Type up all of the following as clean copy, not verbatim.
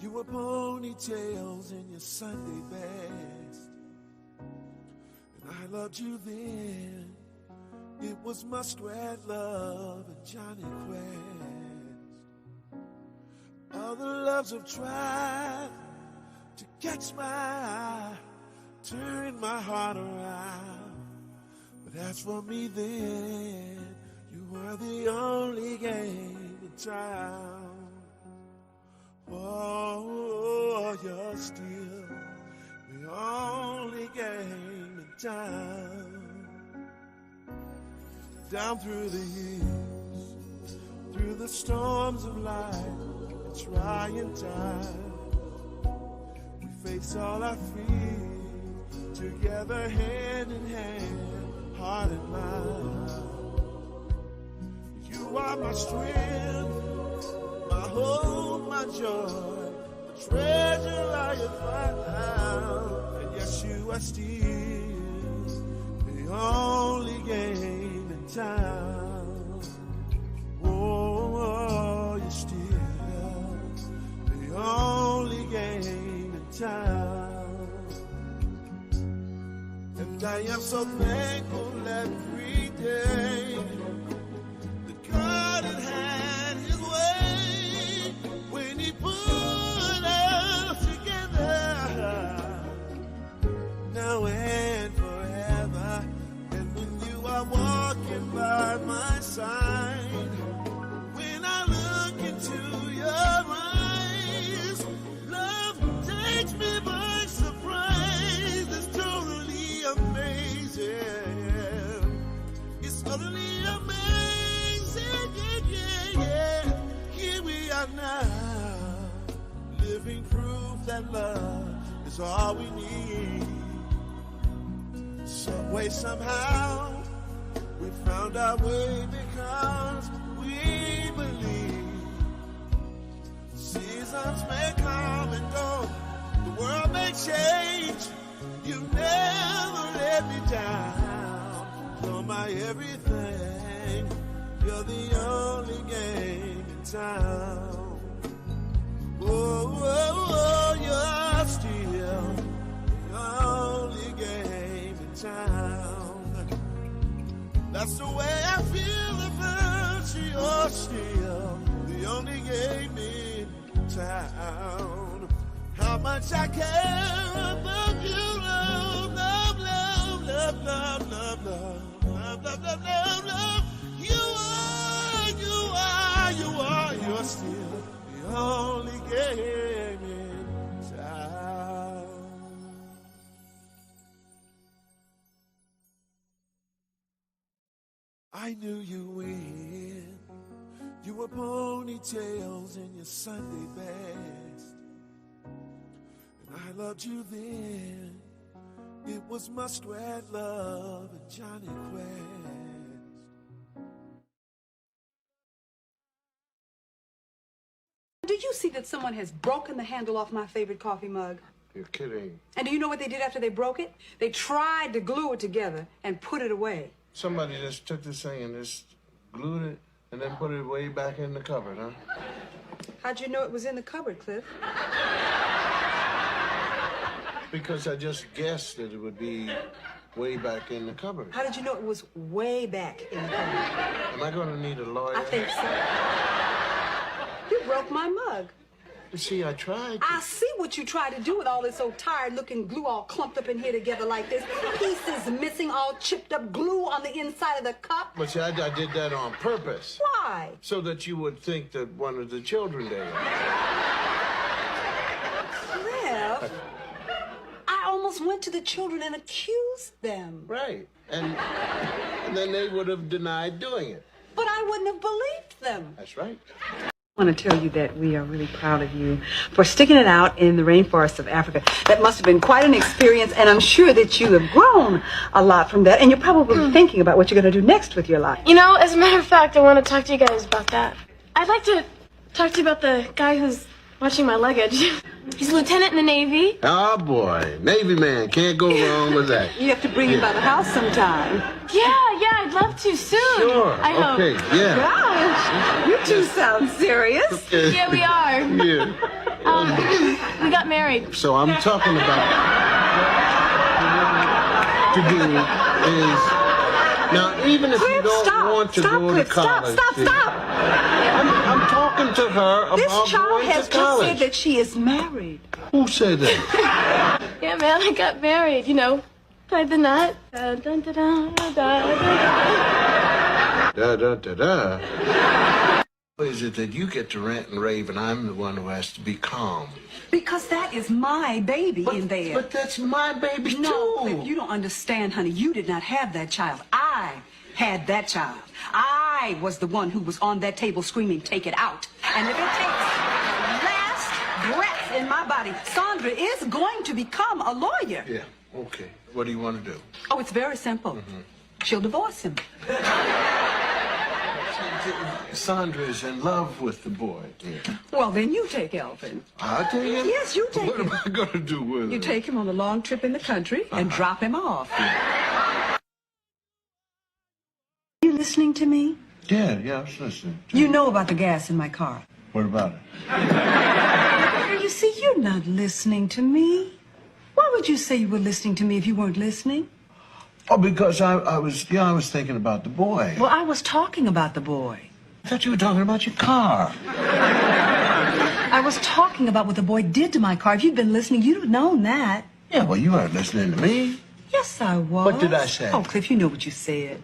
You were ponytails in your Sunday best, and I loved you then. It was Muskrat Love and Johnny Quest. Other loves have tried to catch my eye, turn my heart around. But as for me then, you were the only game in town. Oh, you're still the only game in town. Down through the years, through the storms of life and trying times, we face all our fears together, hand in hand, heart and mind. You are my strength, my hope, my joy, the treasure I have found. And yes, you are still the only game in town. Oh, you're still the only game in town. And I am so thankful every day that God had had his way when he put us together, now and forever. And when you are walking by my side, when I look into your eyes, love takes me by surprise. It's totally amazing. It's totally amazing. Yeah. Here we are now, living proof that love is all we need. Some way, somehow, we found our way because we believe. Seasons may come and go, the world may change. You never let me down. You're my everything. You're the only game in town. Oh, oh, oh, you're still the only game in town. That's the way I feel about you. You're still the only game in town. How much I care about you, love, love, love, love, love, love, love, love, love, love, love, love. You're still the only game in town. I knew you when you were ponytails in your Sunday best, and I loved you then. It was Muskrat Love and Johnny Quest. Do you see that someone has broken the handle off my favorite coffee mug? You're kidding. And do you know what they did after they broke it? They tried to glue it together and put it away. Somebody just took this thing and just glued it and then put it way back in the cupboard, huh? How'd you know it was in the cupboard, Cliff? Because I just guessed that it would be way back in the cupboard. How did you know it was way back in the cupboard? Am I going to need a lawyer? I think so. You broke my mug. You see, I tried. I see what you tried to do with all this old tired-looking glue all clumped up in here together like this. Pieces missing, all chipped up glue on the inside of the cup. But see, I did that on purpose. Why? So that you would think that one of the children did it. Cliff, I almost went to the children and accused them. Right. And then they would have denied doing it. But I wouldn't have believed them. That's right. I want to tell you that we are really proud of you for sticking it out in the rainforests of Africa. That must have been quite an experience, and I'm sure that you have grown a lot from that, and you're probably thinking about what you're going to do next with your life. You know, as a matter of fact, I want to talk to you guys about that. I'd like to talk to you about the guy who's watching my luggage. He's a lieutenant in the Navy. Oh, boy. Navy man. Can't go wrong with that. You have to bring him by the house sometime. Yeah, I'd love to soon. Sure. I hope. Okay, yeah. Gosh, you two sound serious. Okay. Yeah, we are. Yeah. We got married. So I'm talking about to do is now even if you don't want to go to college. Stop. I'm talking to her about This child going has to just college. said that she is married. Who said that? Yeah, man, I got married, Tied the knot. Dun, dun, dun, dun, dun, dun, dun. Da. Is it that you get to rant and rave and I'm the one who has to be calm? Because that is my baby in there. But that's my baby No, too. Cliff, you don't understand, honey. You did not have that child. I had that child. I was the one who was on that table screaming, "Take it out." And if it takes last breath in my body, Sandra is going to become a lawyer. Yeah, okay. What do you want to do? Oh, it's very simple. She'll divorce him. Sandra is in love with the boy. Yeah. Well, then you take Elvin. I'll take him? Yes, you take What him. am I going to do with him? You take him on a long trip in the country and drop him off. You listening to me? Yeah, I was listening. You know about the gas in my car. What about it? You see, you're not listening to me. Why would you say you were listening to me if you weren't listening? Oh, because I was thinking about the boy. Well, I was talking about the boy. I thought you were talking about your car. I was talking about what the boy did to my car. If you'd been listening, you'd have known that. Yeah, well, you weren't listening to me. Yes, I was. What did I say? Oh, Cliff, you know what you said.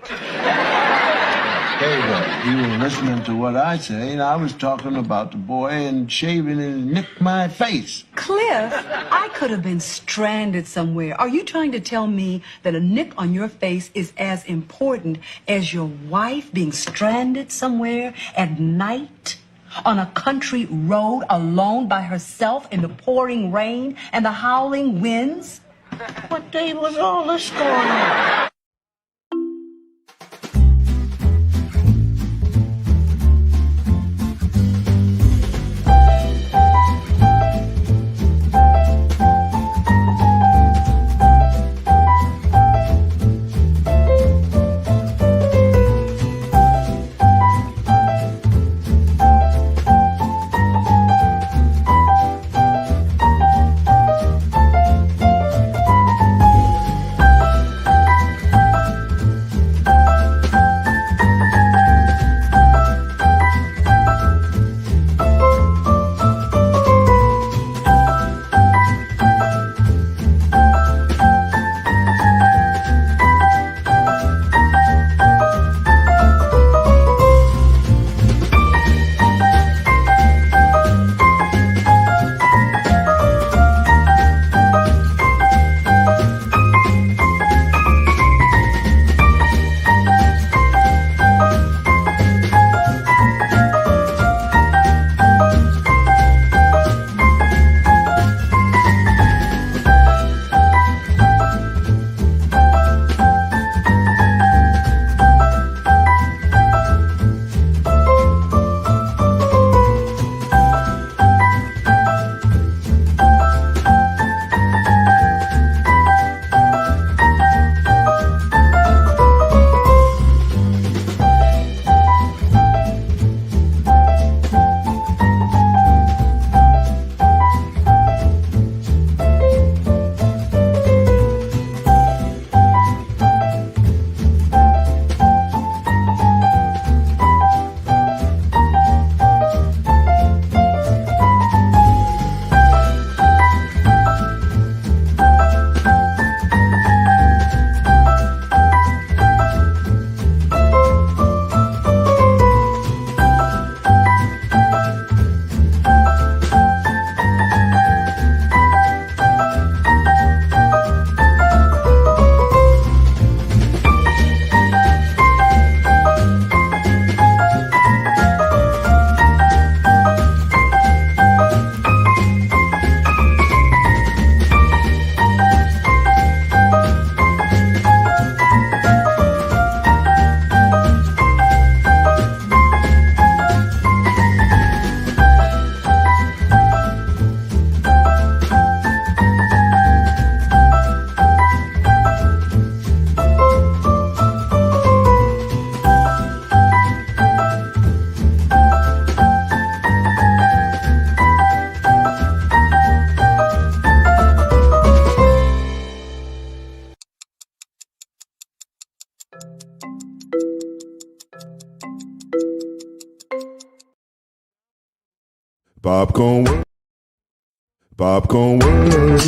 Hey, look, you were listening to what I say, and I was talking about the boy and shaving and nicked my face. Cliff, I could have been stranded somewhere. Are you trying to tell me that a nick on your face is as important as your wife being stranded somewhere at night on a country road alone by herself in the pouring rain and the howling winds? What day was all this going on? Popcorn world. Popcorn world.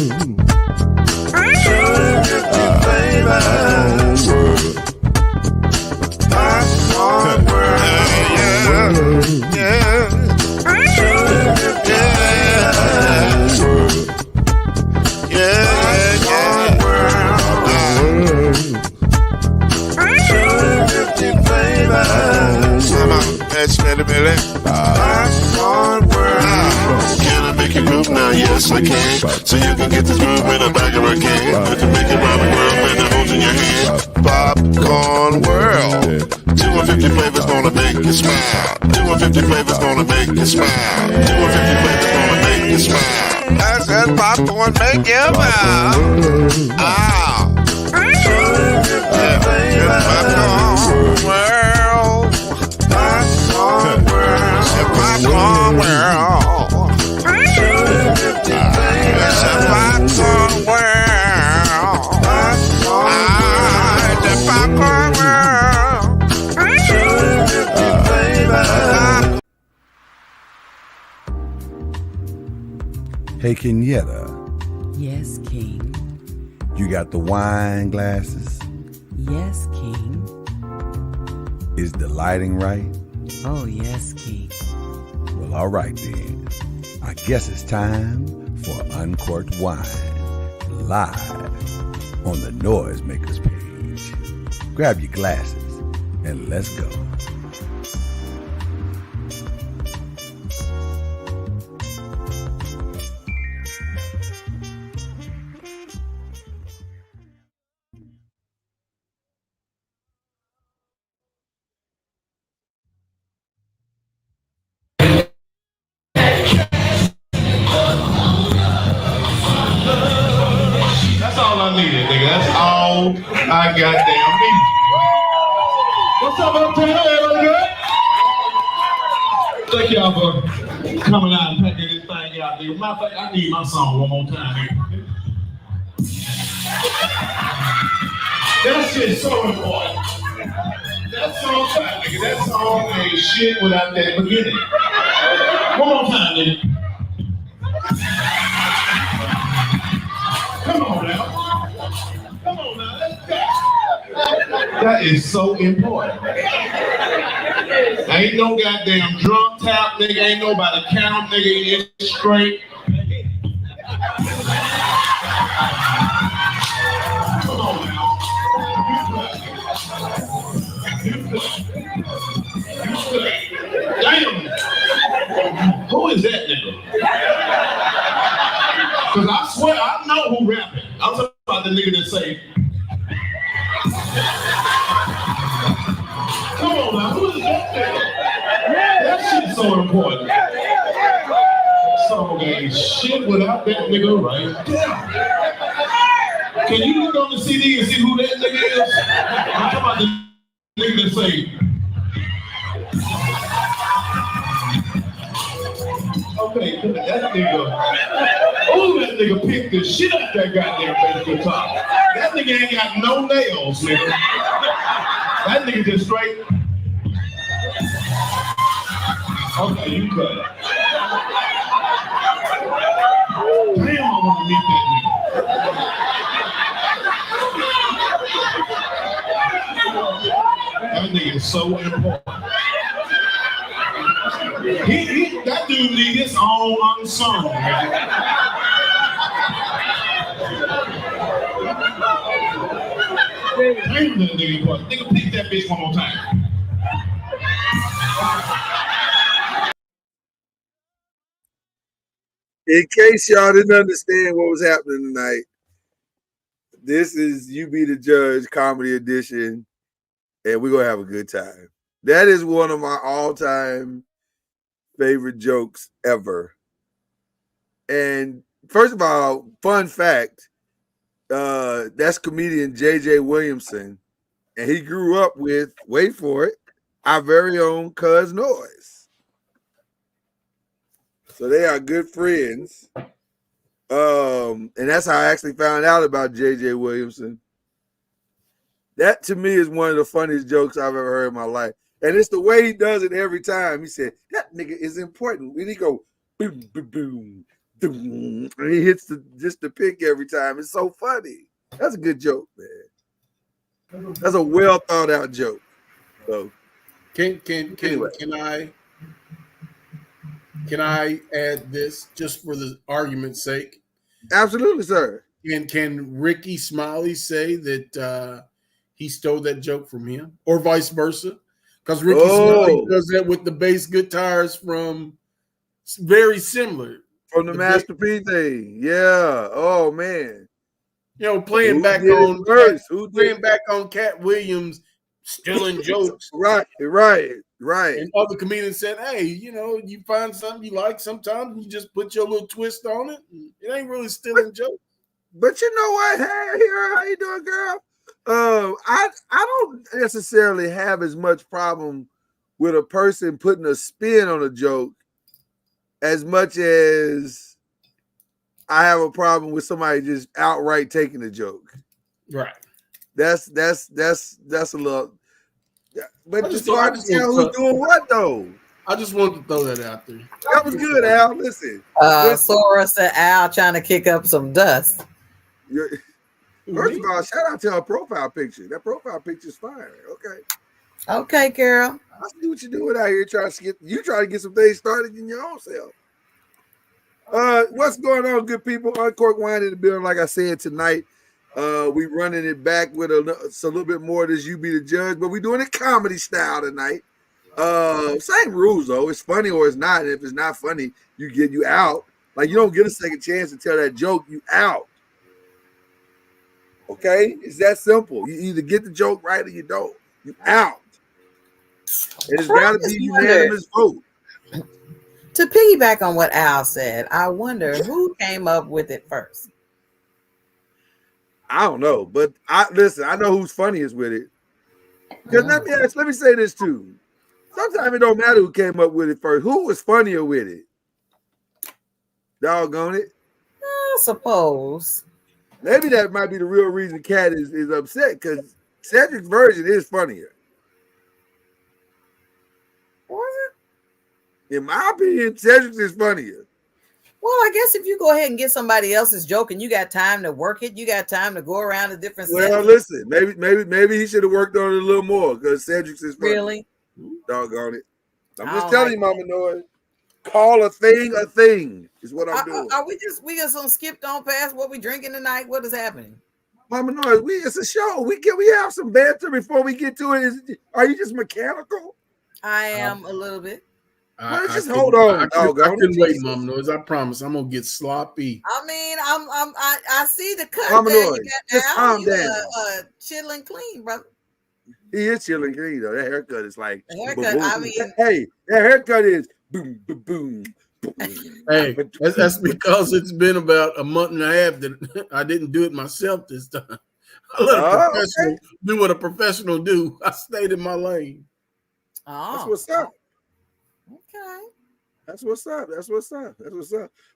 Popcorn world. Yeah. Can I make you groove now? Yes, I can. So you can get this groove in the back of a can. You can make it round the world when the holes in your hand. Popcorn world. 250 flavors gonna make you smile. 250 flavors gonna make you smile. 250 flavors gonna make you smile. I said popcorn make you smile. Ah. Popcorn world. Popcorn world. Popcorn world. It's a popcorn world. It's a popcorn world. Hey, Kenyatta. Yes, King. You got the wine glasses? Yes, King. Is the lighting right? Oh, yes, King. Well, all right then. I guess it's time for Uncorked Wine, live on the Noisemakers page. Grab your glasses and let's go. That's all I needed, nigga. That's all I goddamn needed. What's up, uptown? Everybody good? Thank y'all for coming out and packing this thing out, nigga. Matter of fact, I need my song one more time, nigga. That shit's so important. That song, nigga. That song ain't shit without that beginning. One more time, nigga. Come on now. Come on now. Let's go. That is so important. Ain't no goddamn drum tap, nigga. Ain't nobody count, nigga. It's straight. Come on now. Damn. Who is that nigga? Cause I swear I know who rapping. I'm talking about the nigga that say, come on now, who is that nigga? That shit's so important. Song ain't shit without that nigga right there. Can you look on the CD and see who that nigga is? I'm talking about the nigga that say, okay, that nigga, that nigga picked the shit out that goddamn bass guitar. That nigga ain't got no nails, nigga. That nigga just straight. Okay, you cut it. Damn, I want to meet that nigga. That nigga is so important. That dude need his own unsung. Damn, that nigga, boy. Nigga, pick that bitch one more time. In case y'all didn't understand what was happening tonight, this is You Be the Judge Comedy Edition, and we're going to have a good time. That is one of my all-time favorite jokes ever. And first of all, fun fact, that's comedian J.J. Williamson, and he grew up with, wait for it, our very own Cuz Noise. So they are good friends. And that's how I actually found out about J.J. Williamson. That to me is one of the funniest jokes I've ever heard in my life. And it's the way he does it every time. He said, that nigga is important. And he go, boom, boom, boom, boom, and he hits just the pick every time. It's so funny. That's a good joke, man. That's a well thought out joke. So anyway. Can I add this just for the argument's sake? Absolutely, sir. And can Ricky Smiley say that he stole that joke from him, or vice versa? Because Ricky Smiley does that with the bass guitars from very similar from the Master P thing. Yeah. Oh man. You know, playing back on Cat Williams stealing jokes. Right. And other comedians said, hey, you know, you find something you like sometimes, you just put your little twist on it. It ain't really stealing jokes. But you know what? Hey, here, how you doing, girl? I don't necessarily have as much problem with a person putting a spin on a joke as much as I have a problem with somebody just outright taking a joke. Right. That's a little. But it's hard to tell who's doing what, though. I just wanted to throw that out there. That was good, Al. Listen. Sora said Al trying to kick up some dust. First of all, shout out to her profile picture. That profile picture is fire. Okay, girl. I see what you're doing out here trying to get some things started in your own self. What's going on, good people? Uncorked Wine in the building. Like I said tonight, we running it back with a little bit more of this You Be the Judge, but we doing it comedy style tonight. Same rules though. It's funny or it's not. And if it's not funny, you out. Like you don't get a second chance to tell that joke. You out. Okay, it's that simple. You either get the joke right or you don't. You out. And it's got to be unanimous vote. To piggyback on what Al said, I wonder who came up with it first. I don't know, but I know who's funniest with it. Because let me say this too. Sometimes it don't matter who came up with it first. Who was funnier with it? Doggone it. I suppose. Maybe that might be the real reason Cat is upset, because Cedric's version is funnier. Was it? In my opinion, Cedric's is funnier. Well, I guess if you go ahead and get somebody else's joke and you got time to work it, you got time to go around to different Well, listen, maybe he should have worked on it a little more, because Cedric's is funny. Really? Doggone it. I'm just telling you, Mama Noise. Call a thing is what I'm doing. Are we just skipped on past what we drinking tonight? What is happening? Mama Noise, it's a show. We have some banter before we get to it. Are you just mechanical? I am a little bit. Just hold on. I can wait, Mama Noise. I promise. I'm gonna get sloppy. I mean, I see the cut. Mama there. Noise, You got just calm down. Chill and clean, brother. He is chilling clean though. That haircut is like the haircut. I mean, hey, that haircut is boom, boom, boom. Hey, that's because it's been about a month and a half that I didn't do it myself this time. I let a professional do what a professional do. I stayed in my lane. Oh, that's what's up. Okay. That's what's up.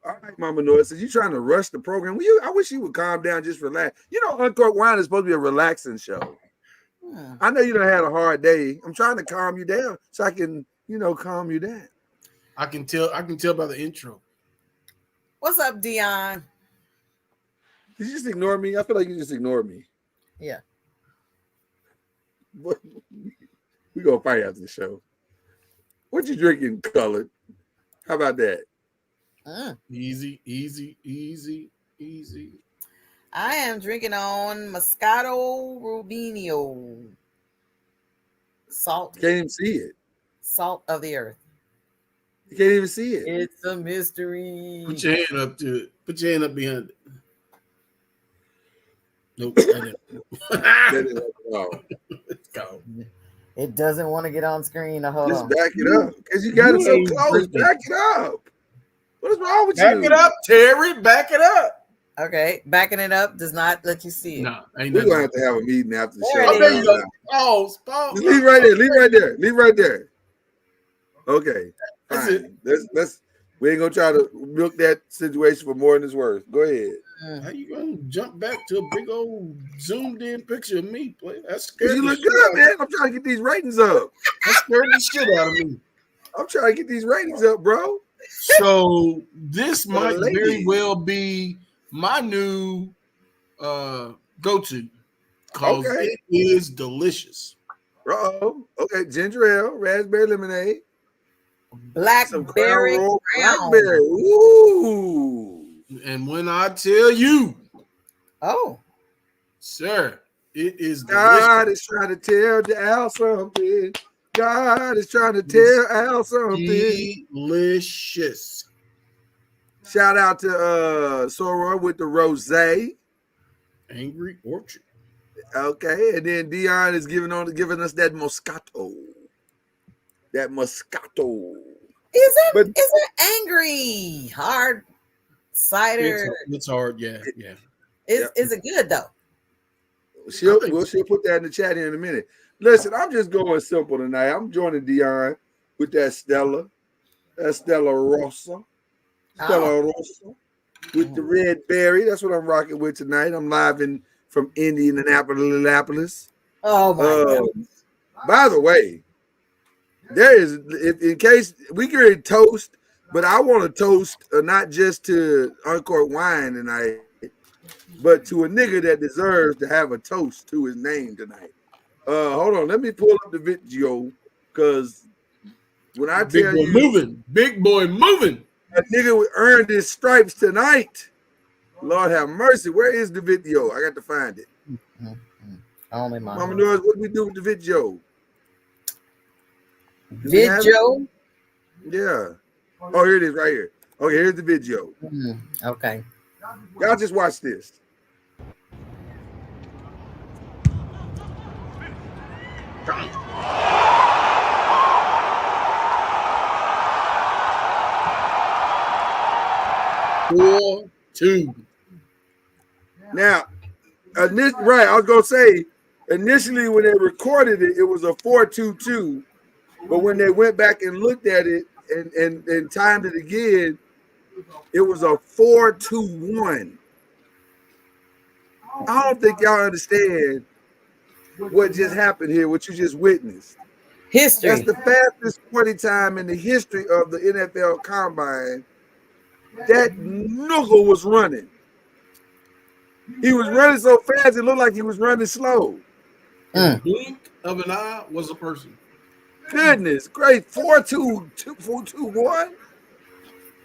All right, Mama Noise. So you trying to rush the program? I wish you would calm down, just relax. You know, Uncorked Wine is supposed to be a relaxing show. I know you done had a hard day. I'm trying to calm you down so I can, calm you down. I can tell by the intro. What's up, Dion? Did you just ignore me? I feel like you just ignored me. Yeah. We're gonna fight after the show. What you drinking, Colored? How about that? Easy. I am drinking on Moscato Rubino. Salt. You can't even see it. Salt of the earth. You can't even see it. It's a mystery. Put your hand up to it. Put your hand up behind it. Nope. I didn't. Let's go. It doesn't want to get on screen. Hold on. Back it up. Because you got it so close. Back it up. What is wrong with you? Back it up, Terry. Back it up. Okay, backing it up does not let you see it. No, we're gonna have to have a meeting after the show. Oh, there you go. Pause. Leave right there. Okay, fine. Let's. We ain't gonna try to milk that situation for more than it's worth. Go ahead. How you gonna jump back to a big old zoomed in picture of me? That's scary. You look good, man. I'm trying to get these ratings up. That scared the shit out of me. I'm trying to get these ratings up, bro. So this might very ladies. well be my new go-to because Okay. it is delicious. Uh-oh. Okay, ginger ale, raspberry lemonade, some Crown Blackberry Royal Crown. blackberry. Ooh. And when I tell you, Oh, sir, it is God delicious. is trying to tell Al something. God is trying to tell Al something. Delicious. Shout out to Sora with the rosé. Angry Orchard. Okay, and then Dion is giving us that Moscato. That Moscato. is But it angry hard cider? It's hard, yeah. Is it good though? she'll put that in the chat here in a minute. Listen, I'm just going simple tonight. I'm joining Dion with that Stella Rossa. Stella Rossa with the red berry. That's what I'm rocking with tonight. I'm live from Indianapolis. Oh my God. By the way, there is, in case we can toast, but I want to toast not just to Uncorked Wine tonight, but to a nigga that deserves to have a toast to his name tonight. Hold on, let me pull up the video, because when I tell you, big boy moving, a nigga earned his stripes tonight. Lord have mercy. Where is the video? I got to find it. Only Mama knows what we do with the video. Video? Yeah. Oh, here it is right here. Okay, here's the video. Okay. Y'all just watch this. Four, two. Now, right, I was gonna say initially when they recorded it, it was a 4-2-2, but when they went back and looked at it and timed it again, it was a 4-2-1. I don't think y'all understand what just happened here, what you just witnessed. History. That's the fastest 40 time in the history of the NFL Combine. That nigga was running. He was running so fast, it looked like he was running slow. Blink of an eye was a person. Goodness, great. 4-2-1.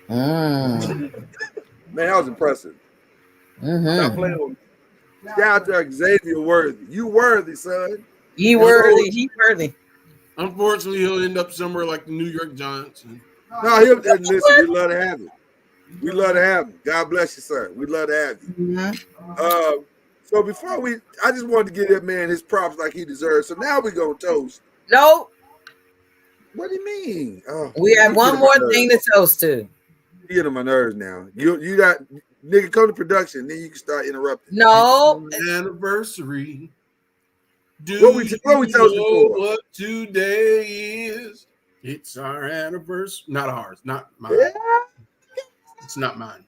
Man, that was impressive. Stop playing with me. Shout out to Xavier Worthy. You worthy, son. He worthy. Unfortunately, he'll end up somewhere like the New York Giants. No, listen, we love to have him. We love to have him. God bless you, sir. We love to have you. So before I just wanted to give that man his props like he deserves. So now we're going to toast. No. What do you mean? We have one more thing to toast to. You get on my nerves now. You got, nigga, come to production, then you can start interrupting. No. Anniversary. What we toasting for? What today is? It's our anniversary. Not ours. Not mine. Yeah. It's not mine.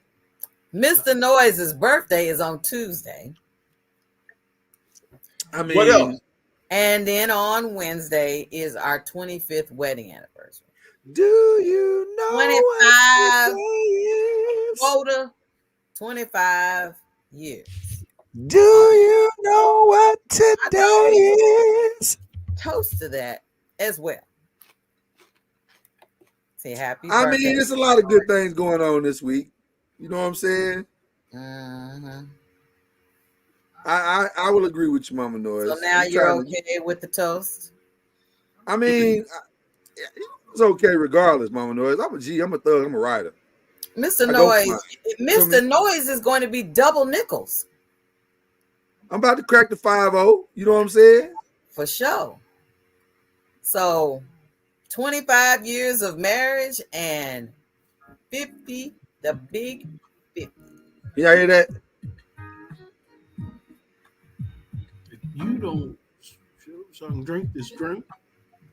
Mr. Noise's birthday is on Tuesday. I mean, what else? And then on Wednesday is our 25th wedding anniversary. Do you know 25 what quota, 25 years. do you know what today is? Toast to that as well. Say happy I birthday. mean, there's a lot of good things going on this week. You know what I'm saying? I will agree with you, Mama Noise. So now you're okay with the toast? I mean, it's okay regardless, Mama Noise. I'm a G. I'm a thug. I'm a rider. Mr. Noise is going to be double nickels. I'm about to crack the 5-0. You know what I'm saying? For sure. So 25 years of marriage and 50, the big 50. Y'all hear that? If you don't so I can drink this drink.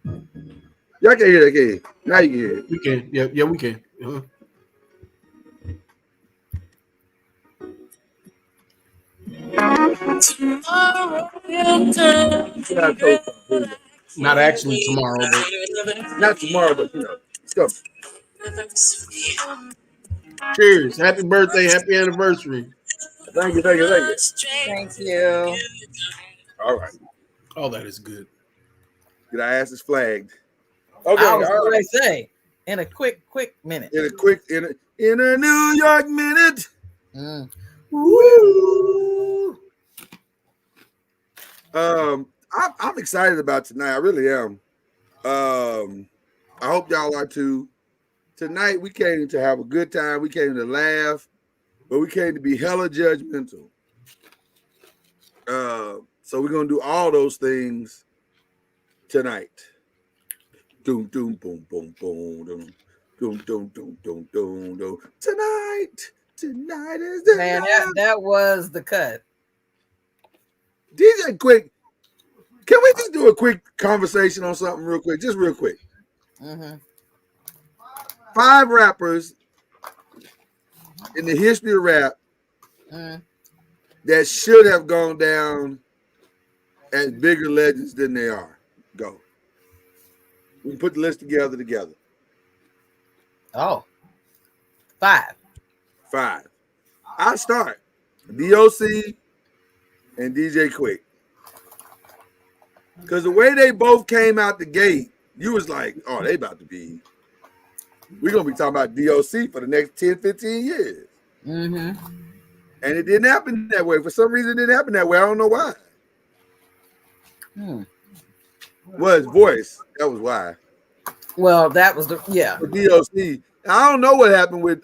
Y'all can hear that, can you? Now you can hear it. We can. Yeah, we can. Not actually tomorrow, but not tomorrow, but let's go. Cheers. Happy birthday. Happy anniversary. Thank you, thank you, thank you. Thank you. All right. Oh, that is good. Did I ask this flagged? Okay, I was all going right. to say in a quick minute. In a New York minute. Mm. Woo! I'm excited about tonight. I really am. I hope y'all are too. Tonight we came to have a good time. We came to laugh, but we came to be hella judgmental. So we're gonna do all those things tonight. Doom, doom, boom, boom, boom, doom, doom, doom, doom, doom, doom, doom. Tonight is the Man, night. that was the cut. DJ Quick, can we just do a quick conversation on something real quick? Just real quick. Mm-hmm. 5 rappers in the history of rap that should have gone down as bigger legends than they are. Go. We can put the list together. Oh. 5. 5. I'll start. DOC and DJ Quick. Because the way they both came out the gate, you was like, oh, they about to be. We're going to be talking about DOC for the next 10, 15 years. Mm-hmm. And it didn't happen that way. For some reason, it didn't happen that way. I don't know why. Well, his voice. That was why. Well, that was the For DOC. I don't know what happened with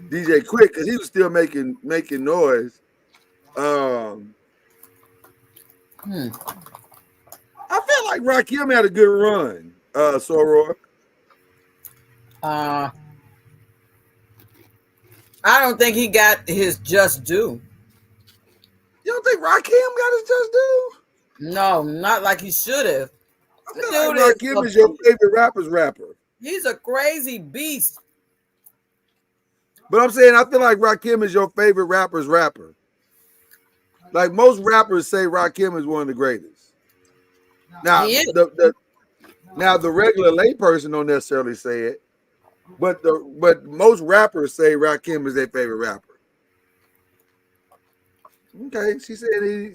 DJ Quick, because he was still making noise. I feel like Rakim had a good run, Soror. I don't think he got his just due. You don't think Rakim got his just due? No, not like he should have. I feel like Rakim is your favorite rapper. He's a crazy beast. But I'm saying I feel like Rakim is your favorite rapper's rapper. Like most rappers say Rakim is one of the greatest. Now, the regular layperson don't necessarily say it, but most rappers say Rakim is their favorite rapper. Okay, she said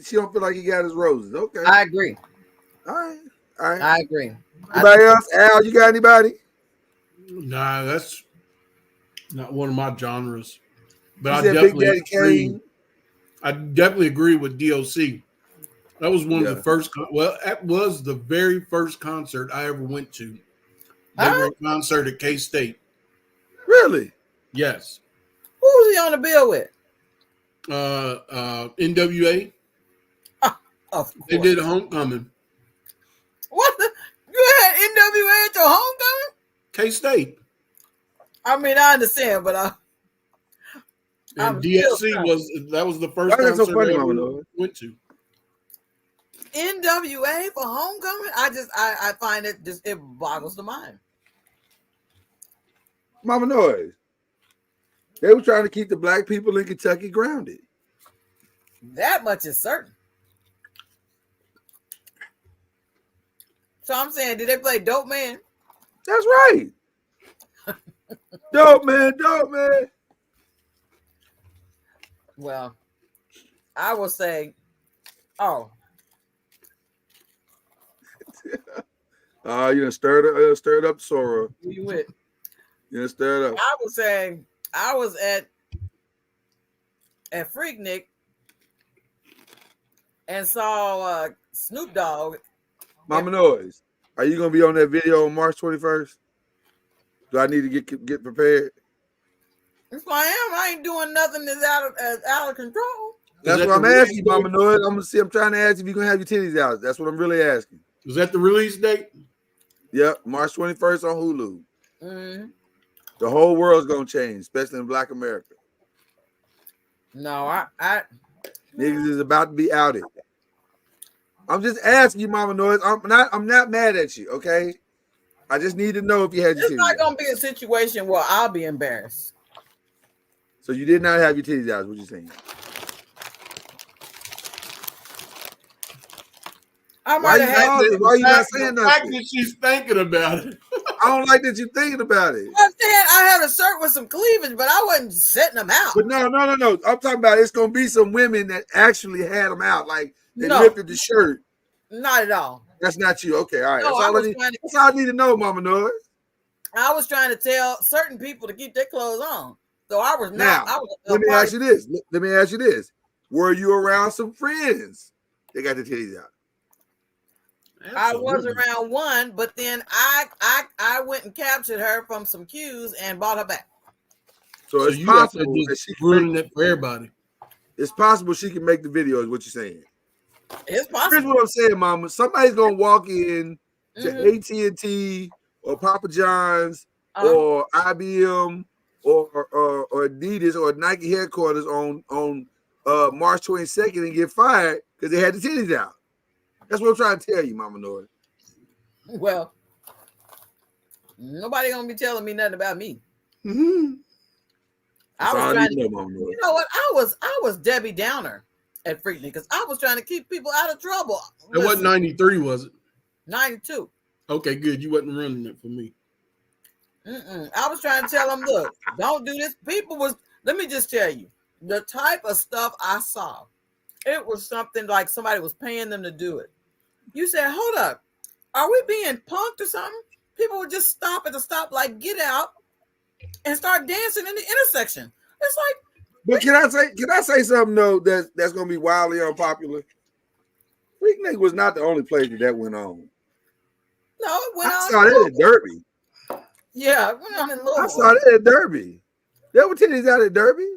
she don't feel like he got his roses. Okay, I agree. All right. I agree. Anybody else? Al, you got anybody? Nah, that's not one of my genres. But I Big Daddy definitely agree with DOC. That was one of the first. Well, that was the very first concert I ever went to. They were a concert at K-State. Really? Yes. Who was he on the bill with? NWA. Of course. They did a homecoming. What? You had NWA at your homecoming? K-State. I mean, I understand, but and DSC was the first concert I ever went to. NWA for homecoming? I find it it boggles the mind. Mama Noise. They were trying to keep the black people in Kentucky grounded. That much is certain. So I'm saying, did they play Dope Man? That's right. Dope Man. Well, I will say, you done stirred up Sora. Who you with? You done stirred up. I was saying, I was at Freaknik and saw Snoop Dogg. Mama Noise, are you gonna be on that video on March 21st? Do I need to get prepared? Yes, I am. I ain't doing nothing that's out of control. That's what I'm asking, Mama Noise. I'm trying to ask if you're gonna have your titties out. That's what I'm really asking. Is that the release date? Yep, March 21st on Hulu. Mm-hmm. The whole world's gonna change, especially in Black America. No, I niggas is about to be outed. I'm just asking you, Mama Noise. I'm not mad at you, okay? I just need to know if you had your titties out. It's not gonna be a situation where I'll be embarrassed. So you did not have your titties out, is what you're saying? I Why might you have had. pausing? Why you not saying The fact nothing? that she's thinking about it. I don't like that you're thinking about it. I'm saying I had a shirt with some cleavage, but I wasn't setting them out. But no. I'm talking about it's gonna be some women that actually had them out, like they No. lifted the shirt. Not at all. That's not you. Okay, all right. No, That's all I need to know, Mama Noise. I was trying to tell certain people to keep their clothes on. So I was not. Now, let me ask you this. Were you around some friends? They got the titties out. I was around one, but then I went and captured her from some cues and bought her back. So it's you possible have to that she ruining it for everybody. It's possible she can make the video, is what you're saying. It's possible. Here's what I'm saying, Mama. Somebody's gonna walk in to AT&T or Papa John's or IBM or Adidas or Nike headquarters on March 22nd and get fired because they had the titties out. That's what I'm trying to tell you, Mama Nord. Well, nobody gonna be telling me nothing about me. I was trying to, you know what? I was Debbie Downer at Freaknik because I was trying to keep people out of trouble. It wasn't 93, was it? 92. Okay, good. You wasn't running it for me. I was trying to tell them, look, don't do this. Let me just tell you, the type of stuff I saw, it was something like somebody was paying them to do it. You said, hold up, are we being punked or something? People would just stop at the stoplight, get out, and start dancing in the intersection. It's like, but can I say something though that's gonna be wildly unpopular? Freaknik was not the only place that went on. No, it went on. I saw that at Derby. Yeah, it went on in Louisville. I saw that at Derby. There were titties out at Derby.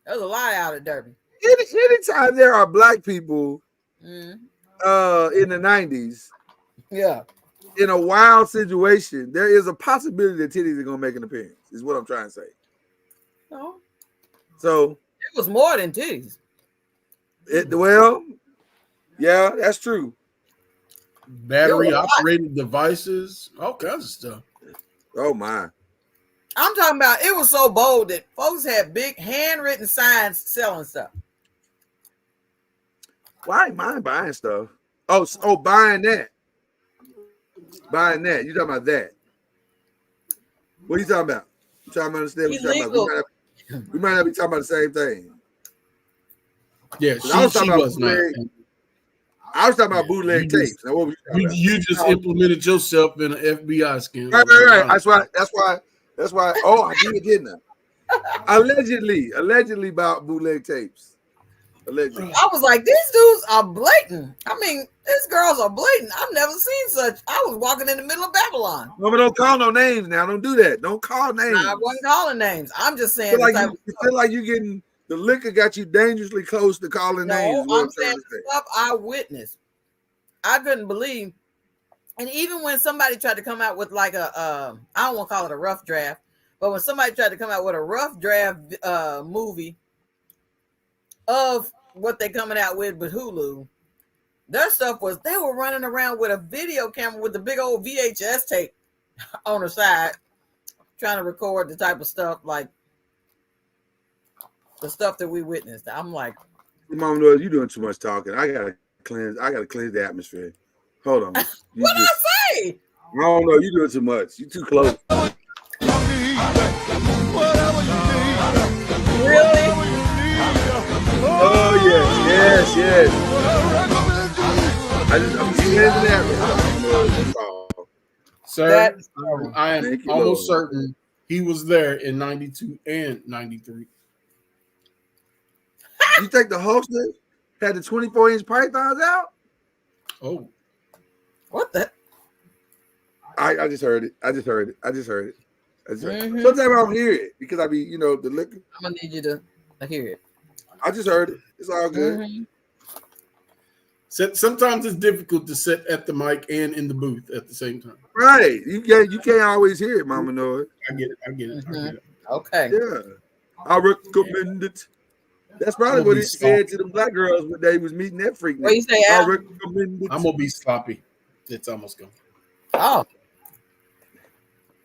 There's a lot out at Derby. Anytime there are black people in the 90s, in a wild situation, there is a possibility that titties are gonna make an appearance, is what I'm trying to say. No. So it was more than titties. Yeah, that's true. Battery operated devices, all kinds of stuff. Oh my. I'm talking about it was so bold that folks had big handwritten signs selling stuff. Why ain't mine buying stuff? Oh, buying that. Buying that. You talking about that? What are you talking about? I'm trying to understand what you're talking about. We might not be talking about the same thing. Yeah, I was talking about bootleg tapes. Now, what were you talking about? You just implemented yourself in an FBI scandal. Right. That's why. Oh, I did, didn't I? Allegedly about bootleg tapes. Allegedly. I was like, these dudes are blatant. I mean, these girls are blatant. I've never seen such. I was walking in the middle of Babylon. No, but don't call no names now. Don't do that. Don't call names. I wasn't calling names. I'm just saying. You feel like you're getting the liquor got you dangerously close to calling names. I'm saying stuff I witnessed. I couldn't believe. And even when somebody tried to come out with like I don't want to call it a rough draft, but when somebody tried to come out with a rough draft movie of what they're coming out with Hulu, their stuff was they were running around with a video camera with the big old VHS tape on the side, trying to record the type of stuff like the stuff that we witnessed. I'm like, Mom, you're doing too much talking. I gotta cleanse the atmosphere. Hold on. what did I say? I don't know. You're doing too much. You're too close. Really? Oh yes. I'm just cleansing the atmosphere. Sir, I am almost certain he was there in 92 and 93. You think the hostess had the 24-inch pythons out? Oh. What the? I just heard it. Sometimes I don't hear it because I be, the liquor. I'm gonna need you to hear it. I just heard it. It's all good. Sometimes it's difficult to sit at the mic and in the booth at the same time. Right. You can't always hear it, Mama Noah. I get it. Okay. Yeah. I recommend it. That's probably what he said to the black girls when they was meeting that freak. What you say, I Al? recommend it. I'm gonna be sloppy. It's almost gone. Oh.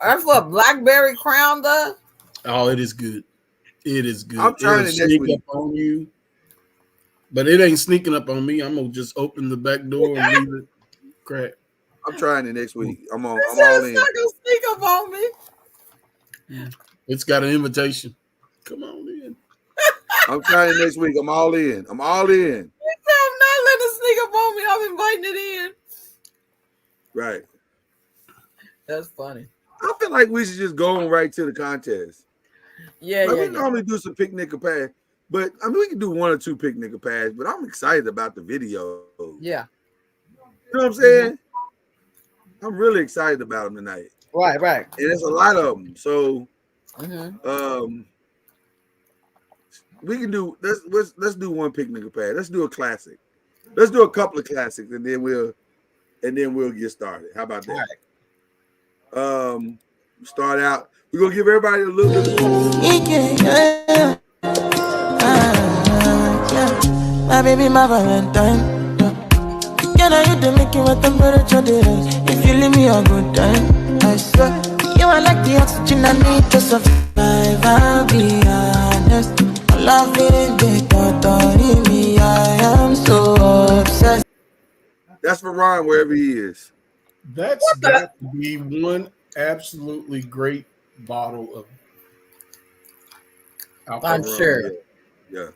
That's what Blackberry Crown does? Oh, it is good. It is good. I'm trying to next week. Up on you. But it ain't sneaking up on me. I'm gonna just open the back door and leave it crack. I'm trying it next week. I'm all It's in. not gonna sneak up on me. It's got an invitation. Come on in. I'm trying it next week. I'm all in. I'm all in. I'm not letting it sneak up on me. I'm inviting it in. Right. That's funny. I feel like we should just go right to the contest. Yeah, like yeah. we normally do some picnic or pass, but I mean we can do 1 or 2 picnic or pass. But I'm excited about the video. Yeah. You know what I'm saying? I'm really excited about them tonight. Right. And there's a lot of them. So we can do let's do 1 picnic or pass. Let's do a classic. Let's do a couple of classics and then we'll get started. How about that? Right. Start out. We're gonna give everybody a little bit of my baby, my Valentine. Can I you to make you a temperature difference? If you leave me a good time, I swear you are like the oxygen I need to survive. I'll be honest, loving the thought of me. I am so obsessed. That's for Ron wherever he is. That's got to be one absolutely great bottle of alcohol. I'm sure. Yeah.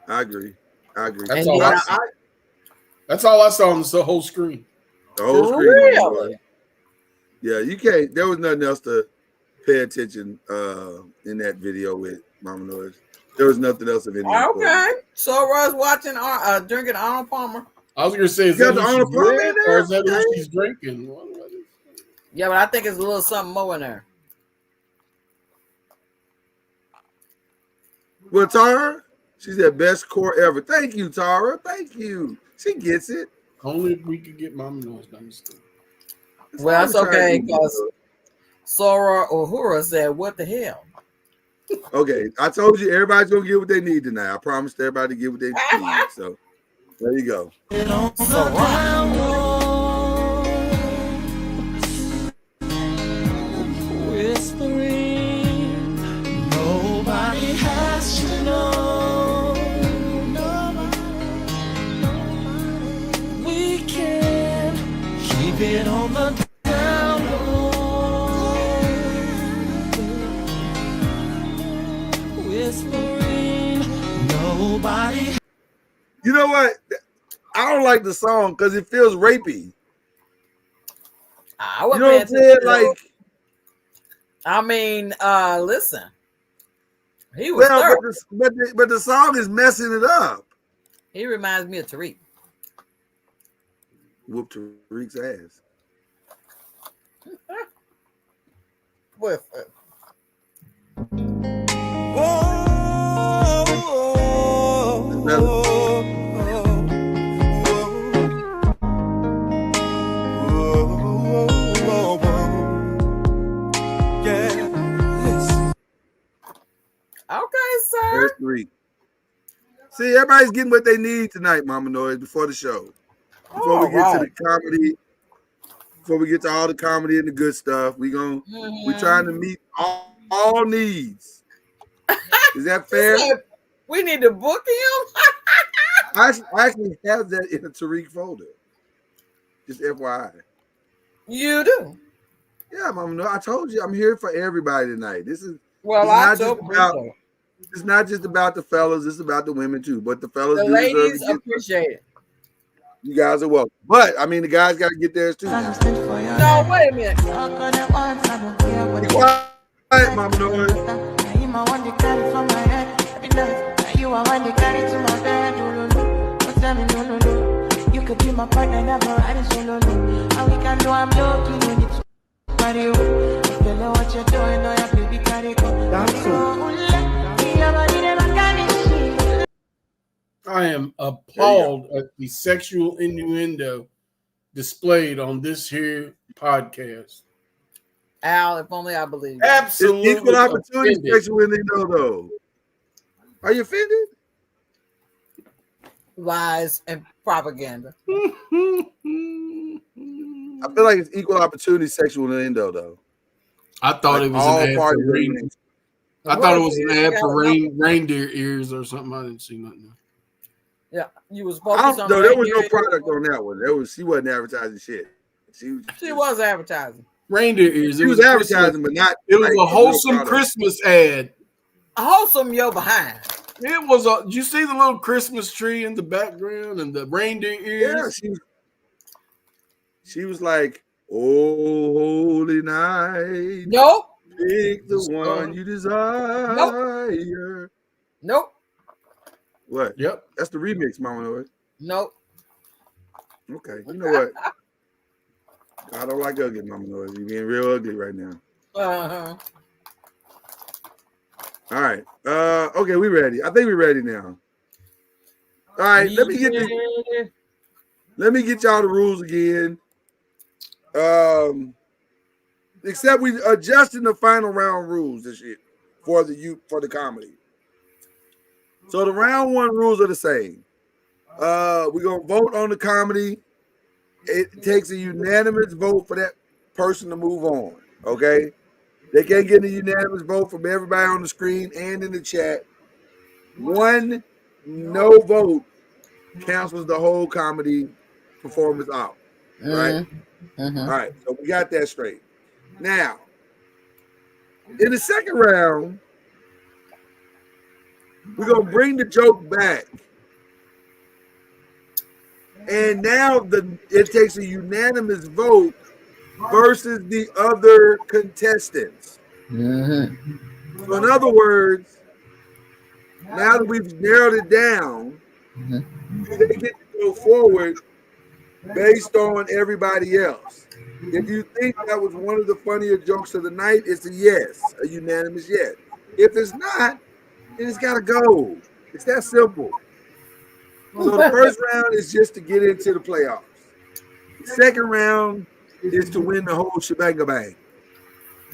I agree. That's all I saw on the whole screen. The whole screen. Really? Yeah, you can't. There was nothing else to pay attention in that video with Mama Noise. There was nothing else of any importance. Okay. So Russ watching drinking Arnold Palmer. I was gonna say, is that what she's drinking, or is that what she's drinking? Yeah, but I think it's a little something more in there. Well, Tara, she's the best core ever. Thank you, Tara. Thank you. She gets it. Only if we could get Mama Noise done. Well, that's okay, because Sora Uhura said, "What the hell?" Okay, I told you everybody's gonna get what they need tonight. I promised everybody to get what they need. So there you go. Whispering, nobody has to know. We can keep it on the down low. Whispering, nobody. You know what? I don't like the song because it feels rapey. You know what I'm saying? Like, I mean, listen. He was but the song is messing it up. He reminds me of Tariq. Whoop Tariq's ass. With okay, sir. There's 3. See, everybody's getting what they need tonight, Mama Noise, before the show. Before we get to the comedy, before we get to all the comedy and the good stuff, we're trying to meet all needs. Is that fair? We need to book him. I actually have that in a Tariq folder. Just FYI. You do. Yeah, Mama Noise. I told you I'm here for everybody tonight. It's not just about the fellas, it's about the women too. But the fellas, the ladies appreciate it. You guys are welcome. But I mean, the guys got to get theirs too. No, wait a minute. Be quiet, Mama Noise. You could be my partner, never riding solo. And we can do I'm looking when it's party. You know what you're doing, no, your baby carry go. I am appalled at the sexual innuendo displayed on this here podcast. Al, if only I believe. Absolutely. It's equal opportunity sexual innuendo, though. Are you offended? Lies and propaganda. I feel like it's equal opportunity sexual innuendo, though. I thought it was an ad for rain. I thought it was an ad for reindeer ears or something. I didn't see nothing. Yeah, you was I focused don't on know. the There was no reindeer. product on that one. She wasn't advertising shit. She was advertising. Reindeer ears. She It was was a Christmas. advertising, but not It was like a a real wholesome product. Christmas ad. Wholesome yo behind. It was a. Did you see the little Christmas tree in the background and the reindeer ears? Yeah, she was like, "Oh, holy night, Nope. pick the one you desire." Nope. What? Yep. That's the remix, Mama Noise. Nope. Okay, you know what? I don't like ugly, Mama Noise. You're being real ugly right now. Uh-huh. All right. Okay, we ready. I think we're ready now. All right, let me get y'all the rules again. Except we adjusting the final round rules this year for the comedy. So the round one rules are the same. We're gonna vote on the comedy. It takes a unanimous vote for that person to move on. Okay. They can't get a unanimous vote from everybody on the screen and in the chat. One no vote cancels the whole comedy performance out. Right? Mm-hmm. All right. So we got that straight. Now, in the second round, we're going to bring the joke back. And now it takes a unanimous vote versus the other contestants. Mm-hmm. So in other words, now that we've narrowed it down, they get to go forward based on everybody else. If you think that was one of the funnier jokes of the night, it's a yes, a unanimous yes. If it's not, then it's got to go. It's that simple. So the first round is just to get into the playoffs. The second round is to win the whole shebang bang.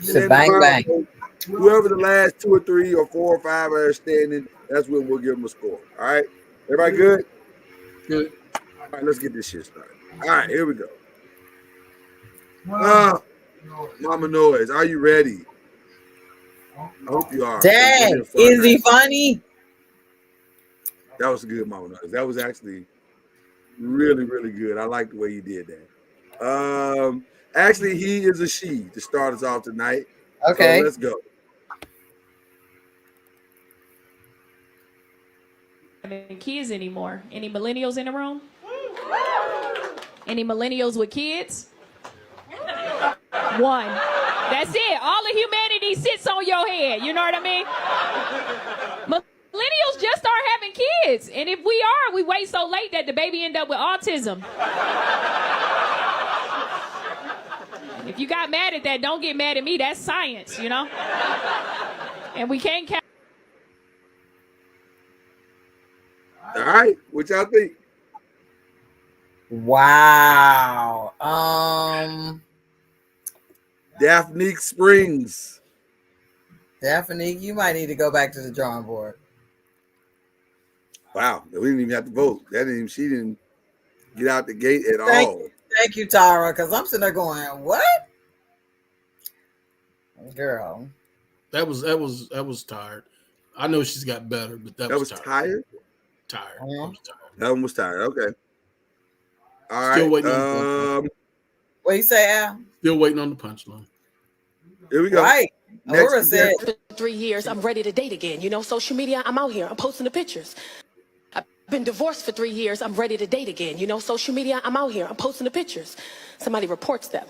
Shebang. Whoever the last 2 or 3 or 4 or 5 are standing, that's when we'll give them a score. All right? Everybody good? Good. All right, let's get this shit started. All right, here we go. Mama Noise, are you ready? I hope you are. Dang, is he funny? That was good, Mama Noise. That was actually really, really good. I like the way you did that. Actually, he is a she to start us off tonight. Okay. So let's go. Kids anymore. Any millennials in the room? Any millennials with kids? One. That's it. All of humanity sits on your head. You know what I mean? Millennials just start having kids. And if we wait so late that the baby end up with autism. If you got mad at that, don't get mad at me. That's science, you know? And we can't count. All right, what y'all think? Wow. Daphne Springs. Daphne, you might need to go back to the drawing board. Wow, we didn't even have to vote. She didn't get out the gate at all. Thank you, Tara, because I'm sitting there going, what? Girl. That was tired. I know she's got better, but that was tired. Tired. That one was tired. Okay. All Still right. waiting on the punchline. What you say, Al? Still waiting on the punchline. Here we go. Right. Laura said, for 3 years, I'm ready to date again. You know, social media, I'm out here. I'm posting the pictures. I've been divorced for 3 years. I'm ready to date again. You know, social media, I'm out here. I'm posting the pictures. Somebody reports them.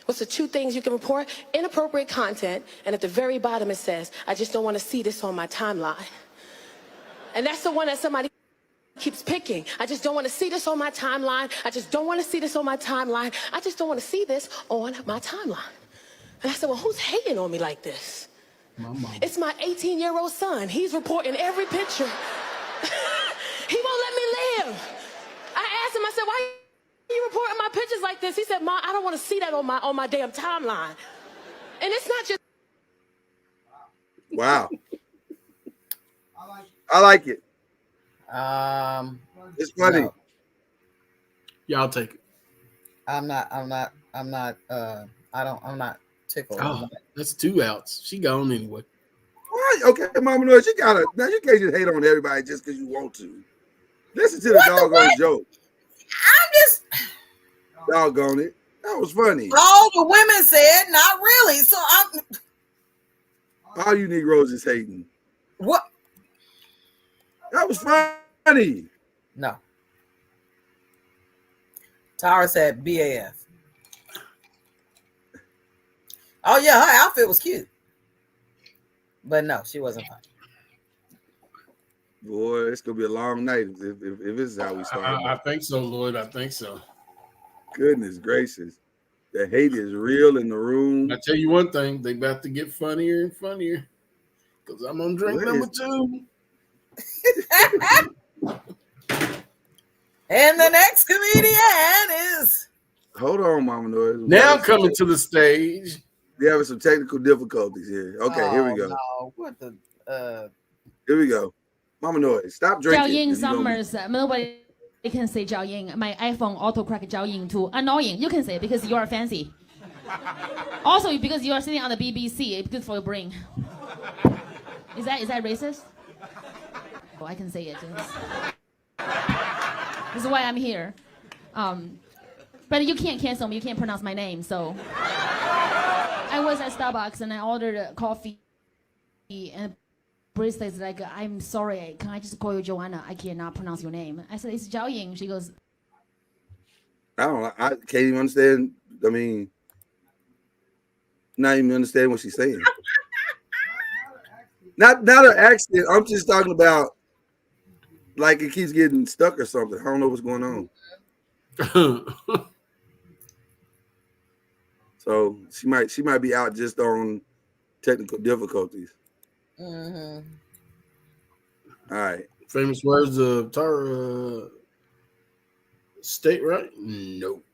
What's the 2 things you can report? Inappropriate content. And at the very bottom, it says, I just don't want to see this on my timeline. And that's the one that somebody keeps picking. I just don't want to see this on my timeline. I just don't want to see this on my timeline. I just don't want to see this on my timeline. And I said, well, who's hating on me like this? My mom. It's my 18-year-old son. He's reporting every picture. He won't let me live. I asked him, I said, why are you reporting my pictures like this? He said, Mom, I don't want to see that on my damn timeline. And it's not just. Wow. I like it. It's funny. No. Yeah, I'll take it. I'm not tickled. Oh, that's 2 outs. She gone anyway. What? Okay, Mama Noise, you can't just hate on everybody just because you want to. Listen to the doggone joke. I'm just doggone it. That was funny. All the women said, not really. So I'm. All you Negroes is hating. What? That was funny. No. Tara said BAF. Oh yeah, her outfit was cute. But no, she wasn't funny. Boy, it's gonna be a long night if this is how we start. I think so, Lloyd. I think so. Goodness gracious. The hate is real in the room. I tell you one thing, they about to get funnier and funnier. Because I'm on drink number 2. And the next comedian is. Hold on, Mama Noise. Now coming to the stage. We're having some technical difficulties here. Okay, here we go. No, what the Here we go. Mama Noise, stop drinking. Zhao Ying Summers. Nobody can say Zhao Ying. My iPhone autocorrect Zhao Ying to annoying. You can say it because you are fancy. Also, because you are sitting on the BBC, it's good for your brain. Is that racist? Oh, I can say it. This is why I'm here. But you can't cancel me. You can't pronounce my name. So I was at Starbucks and I ordered a coffee, and barista is like, "I'm sorry, can I just call you Joanna? I cannot pronounce your name." I said, "It's Zhao Ying." She goes, I can't even understand. I mean, not even understand what she's saying. Not an accent. I'm just talking about like it keeps getting stuck or something. I don't know what's going on. So she might be out just on technical difficulties. Mm-hmm. All right. Famous words of Tara State, right? Nope.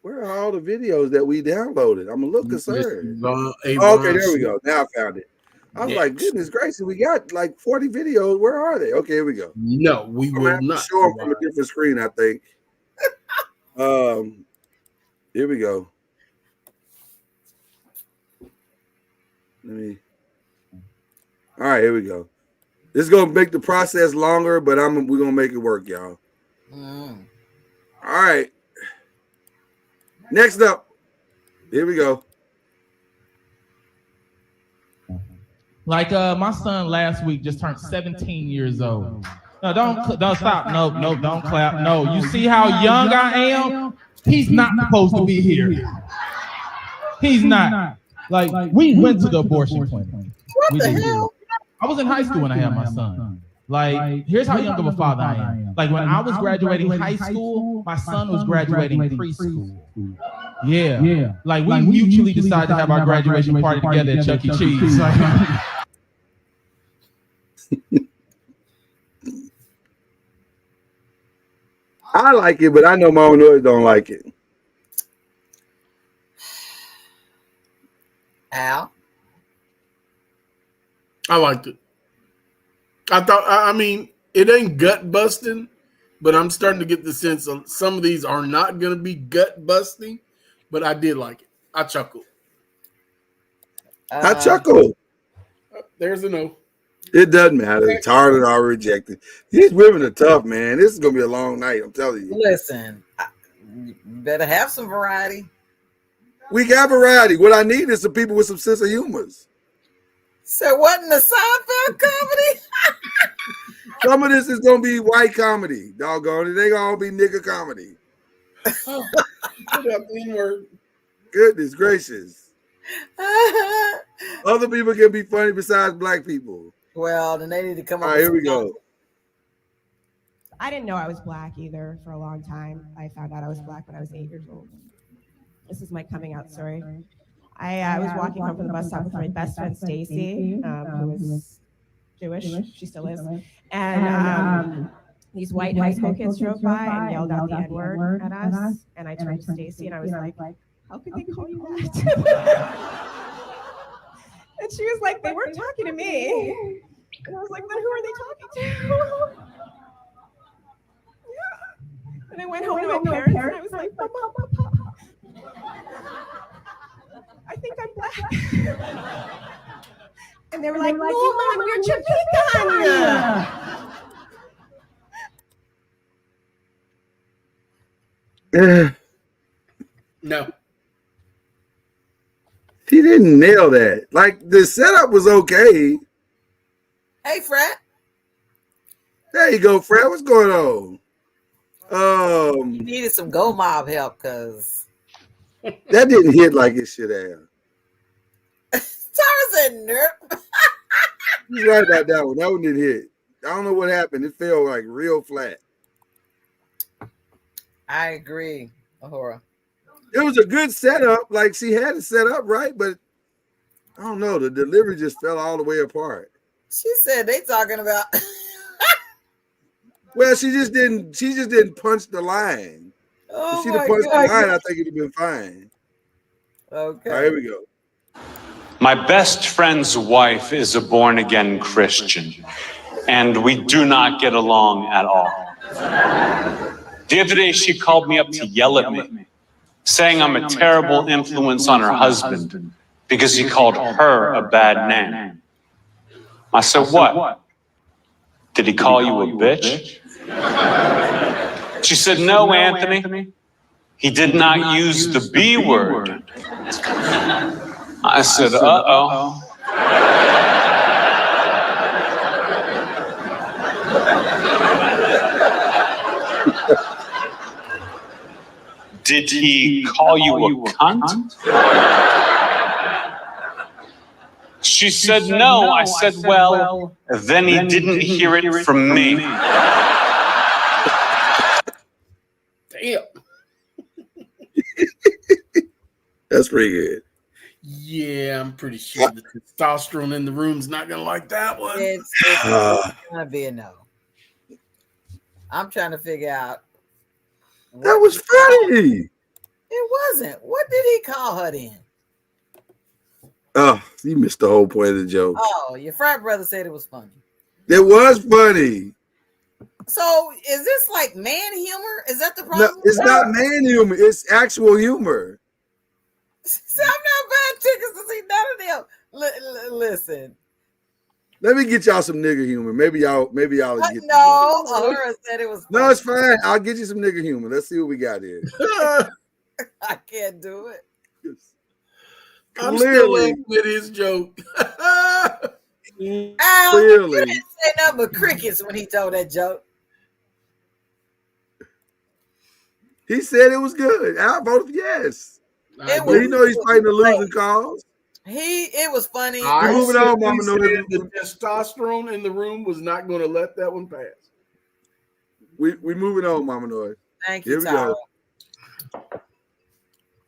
Where are all the videos that we downloaded? I'm a little concerned. Okay, there we go. Now I found it. I was like, goodness gracious, we got like 40 videos. Where are they? Okay, here we go. No, we will not show them from a different screen, I think. Here we go. All right, here we go. This is gonna make the process longer, but we're gonna make it work, y'all. All right. Next up, here we go. Like my son last week just turned 17 years old. No, don't stop. No, don't clap. No, you see how young I am? He's not supposed to be here. He's not. Like we went to the abortion clinic. What the hell? I was in high school when I had my son. Like, here's how young of a father I am. Like when I was graduating high school, my son was graduating preschool. Yeah. Like we mutually decided to have our graduation party together at Chuck E. Cheese. I like it, but I know Mama Noise don't like it. Al? I liked it. I mean, it ain't gut busting, but I'm starting to get the sense of some of these are not going to be gut busting, but I did like it. I chuckled. I chuckled. There's a no. It doesn't matter. Tara are rejected. These women are tough, man. This is going to be a long night. I'm telling you. Listen, you better have some variety. We got variety. What I need is some people with some sense of humor. So what in the Seinfeld comedy? Some of this is going to be white comedy. Doggone it. They going to be nigga comedy. Goodness gracious. Other people can be funny besides black people. Well, then they need to come up. All right, here we go. I didn't know I was black either for a long time. I found out I was black when I was 8 years old. This is my coming out story. I was walking home from the bus stop with my best friend Stacy, who was Jewish. She still is. And these white high school kids drove by and yelled out the N-word at us. And I turned to Stacy and I was like, how could they call you that? And she was like, they weren't talking to me. And I was like, then who are they talking to? Yeah. And I went home to my parents and I was like, Mama, Papa, I think I'm black. And they were like, no, Mom, we're Jamaican. No. He didn't nail that. Like, the setup was okay. Hey, Fred. There you go, Fred. What's going on? You needed some Go Mob help because that didn't hit like it should have. Tara said nerp. He's right about that one. That one didn't hit. I don't know what happened. It fell like real flat. I agree, Ahura. It was a good setup. Like, she had it set up right, but I don't know. The delivery just fell all the way apart. She said they talking about. Well, she just didn't punch the line. Oh if she'd have punched the line, I think it'd have been fine. Okay. All right, here we go. My best friend's wife is a born-again Christian, and we do not get along at all. The other day, she called me up to yell at me, saying I'm a terrible influence on her husband because he called her a bad name. I said, what? Did he call you a bitch? She said, no, Anthony. He did not use the B word. I said, uh-oh. Did he call you a cunt? She said, no. I said, well, then he didn't hear it from me. Damn. That's pretty good. Yeah, I'm pretty sure the testosterone in the room's not gonna like that one. It's gonna be a no. I'm trying to figure out. That was funny. It wasn't. What did he call her then? Oh, you missed the whole point of the joke. Oh, your frat brother said it was funny. It was funny. So is this like man humor? Is that the problem? No, it's not man humor. It's actual humor. See, I'm not buying tickets to see none of them. Listen. Let me get y'all some nigger humor. Maybe y'all get. No, Ahura said it was funny. No, it's fine. I'll get you some nigger humor. Let's see what we got here. I can't do it. I'm still laughing at his joke. Al, Clearly. you didn't say nothing but crickets when he told that joke. He said it was good. I voted yes. It You know he's fighting the losing cause. It was funny. I moving on, Mama said Noel. the testosterone in the room was not going to let that one pass. We moving on, Mama Noy. Thank you, Here we Tara. go.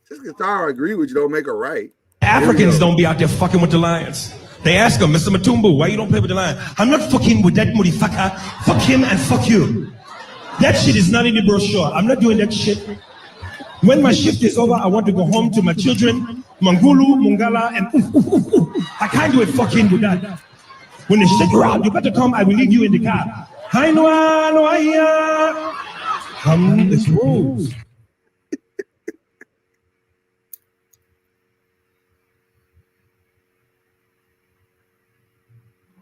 Just because Tara agree with you don't make her right. Africans don't be out there fucking with the lions. They ask him, Mr. Matumbo, why you don't play with the lion? I'm not fucking with that motherfucker. Fuck him and fuck you. That shit is not in the brochure. I'm not doing that shit. When my shift is over, I want to go home to my children, Mangulu, Mungala, and I can't do it fucking with that. When the shit around, you better come, I will leave you in the car. Hi, Noah, Noah, come, let's roll.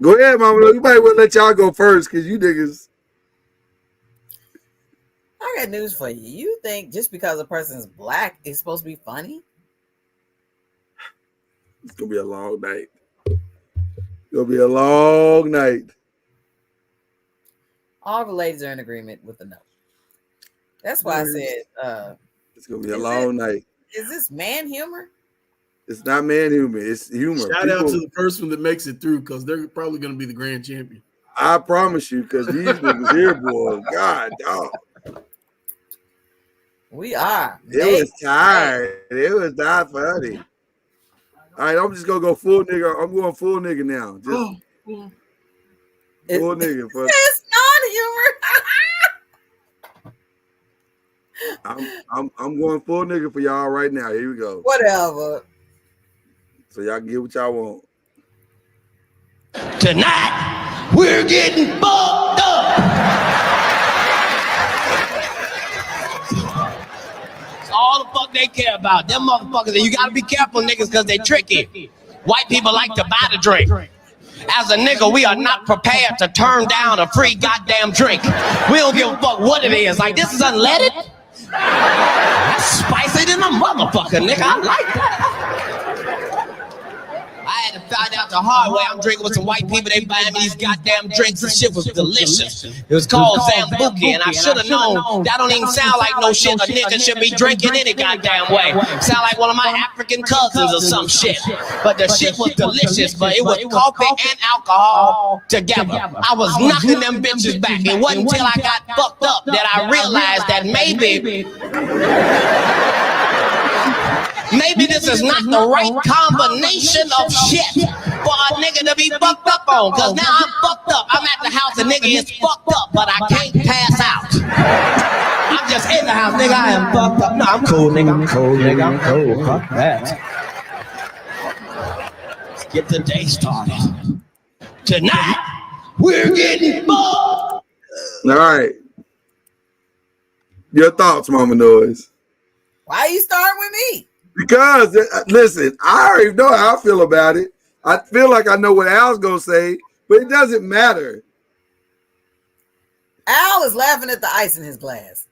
Go ahead, Mama. You might want to let y'all go first because you niggas. I got news for you. You think just because a person is black, it's supposed to be funny? It's going to be a long night. It's going to be a long night. All the ladies are in agreement with the no. That's why I said it's going to be a long night. Is this man humor? It's not man humor. It's humor. Shout out to the person that makes it through because they're probably going to be the grand champion. I promise you, because these niggas here, boy, God, dog. We are. It was tired. It was not funny. All right, I'm just gonna go full nigga. I'm going full nigga now. Just full nigga. It's I'm going full nigga for y'all right now. Here we go. Whatever. So y'all get what y'all want. Tonight, we're getting fucked up. That's all the fuck they care about. Them motherfuckers, and you gotta be careful, niggas, because they tricky. White people like to buy the drink. As a nigga, we are not prepared to turn down a free goddamn drink. We don't give a fuck what it is. Like, this is unleaded? That's spicy than a motherfucker, nigga. I like that. I had to find out the hard way. I'm drinking with some white people. They buying me these goddamn drinks. The shit was delicious. It was called Zambuki, and I should have known. That don't even sound like no shit a nigga should be drinking any goddamn way. Sound like one of my African cousins or some shit. But the shit was delicious, but it was coffee and alcohol together. I was knocking them bitches back. It wasn't until I got fucked up that I realized that maybe this is not the right combination of shit for a nigga to be fucked up on. Cause now I'm fucked up. I'm at the house, a nigga is fucked up, but I can't pass out. I'm just in the house, nigga, I am fucked up. No, I'm cool, nigga, I'm cool, nigga, I'm cool. Fuck that. Let's get the day started. Tonight, we're getting fucked. All right. Your thoughts, Mama Noise. Why are you starting with me? Because, listen, I already know how I feel about it. I feel like I know what Al's going to say, but it doesn't matter. Al is laughing at the ice in his glass.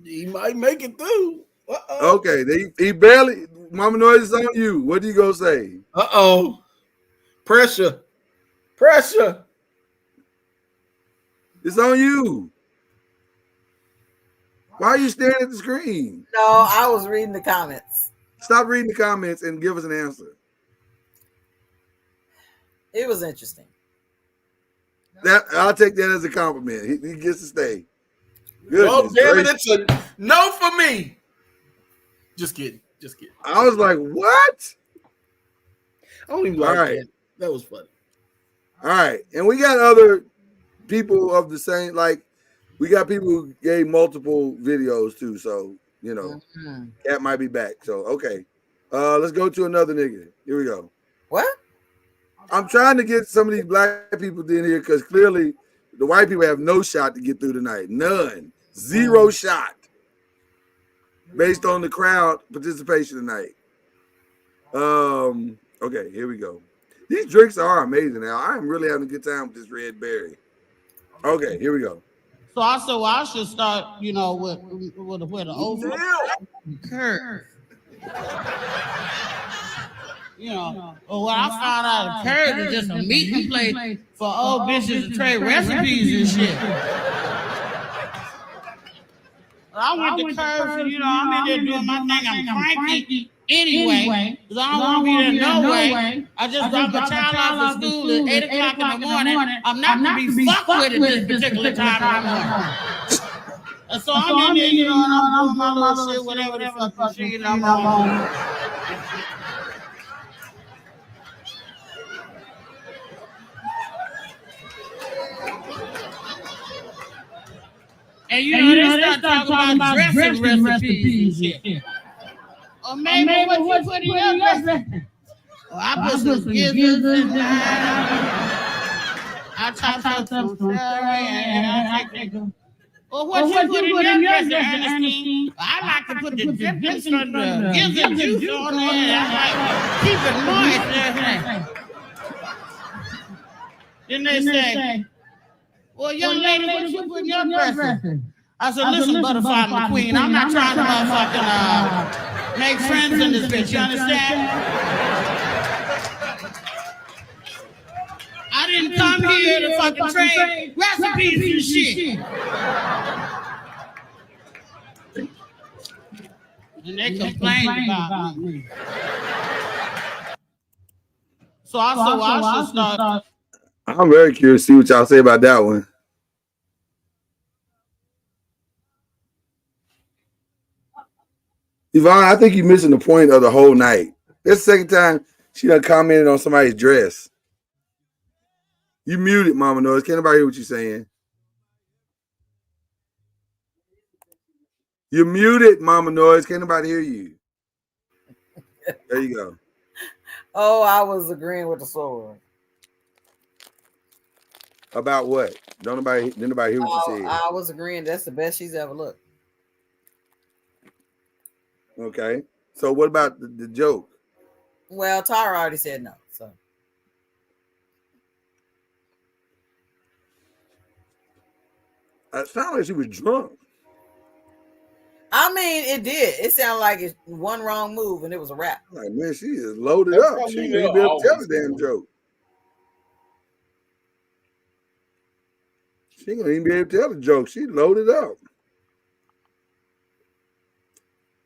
He might make it through. Okay, he barely, Mama Noise is on you. What do you going to say? Uh-oh. Pressure. It's on you. Why are you staring at the screen? No, I was reading the comments. Stop reading the comments and give us an answer. It was interesting. I'll take that as a compliment. He gets to stay. Oh, damn it, it's a no for me. Just kidding. I was like, what? I don't even like that. That was funny. All right. And we got other people of the same, like, we got people who gave multiple videos too. So, you know, Cat might be back. So, okay. Let's go to another nigga. Here we go. What? I'm trying to get some of these black people in here because clearly the white people have no shot to get through tonight. None. Zero shot. Based on the crowd participation tonight. Okay, here we go. These drinks are amazing now. I am really having a good time with this red berry. Okay, here we go. So I said, well, I should start, you know, with the over curve. You know, but what I found out, the curve is just a meeting place for old bitches to trade recipes and shit. I went to curve, and, you know, I'm in there doing my thing. I'm cranky anyway, because I don't want to be there no way. I just dropped my child off at school at 8 o'clock in the morning. I'm not going to be fucked with at this particular time in the morning. And so I'm in there, you know, and I'm doing my little shit, whatever the fuck shit I'm on. And you know, they start talking about dressing recipes and shit. Or maybe what you put in your dressing. Oh, I put some gizzards in there. I chopped up some celery and I take them. Well, what you put in your dressing, Ernestine? I like to put the drippings from the gizzard juice on there. I like keep it moist. Then they say, well, young lady, what you put in your dressing? I said, listen, Butterfly McQueen, I'm not trying to motherfucking make friends in this bitch, you understand? I didn't come here to fucking trade recipes and shit. And they complained about me. So I said, well, I should start. I'm very curious to see what y'all say about that one. Yvonne, I think you're missing the point of the whole night. This the second time she done commented on somebody's dress. You muted, Mama Noise. Can't nobody hear what you're saying? You're muted, Mama Noise. Can't nobody hear you? There you go. Oh, I was agreeing with the sword. About what? Didn't nobody hear what you said? I was agreeing that's the best she's ever looked. Okay. So what about the joke? Well, Tara already said no. So it sounded like she was drunk. I mean, it did. It sounded like it's one wrong move and it was a wrap. Like, man, she is loaded up. She ain't gonna be able to tell the damn joke. She ain't gonna even be able to tell the joke. She loaded up.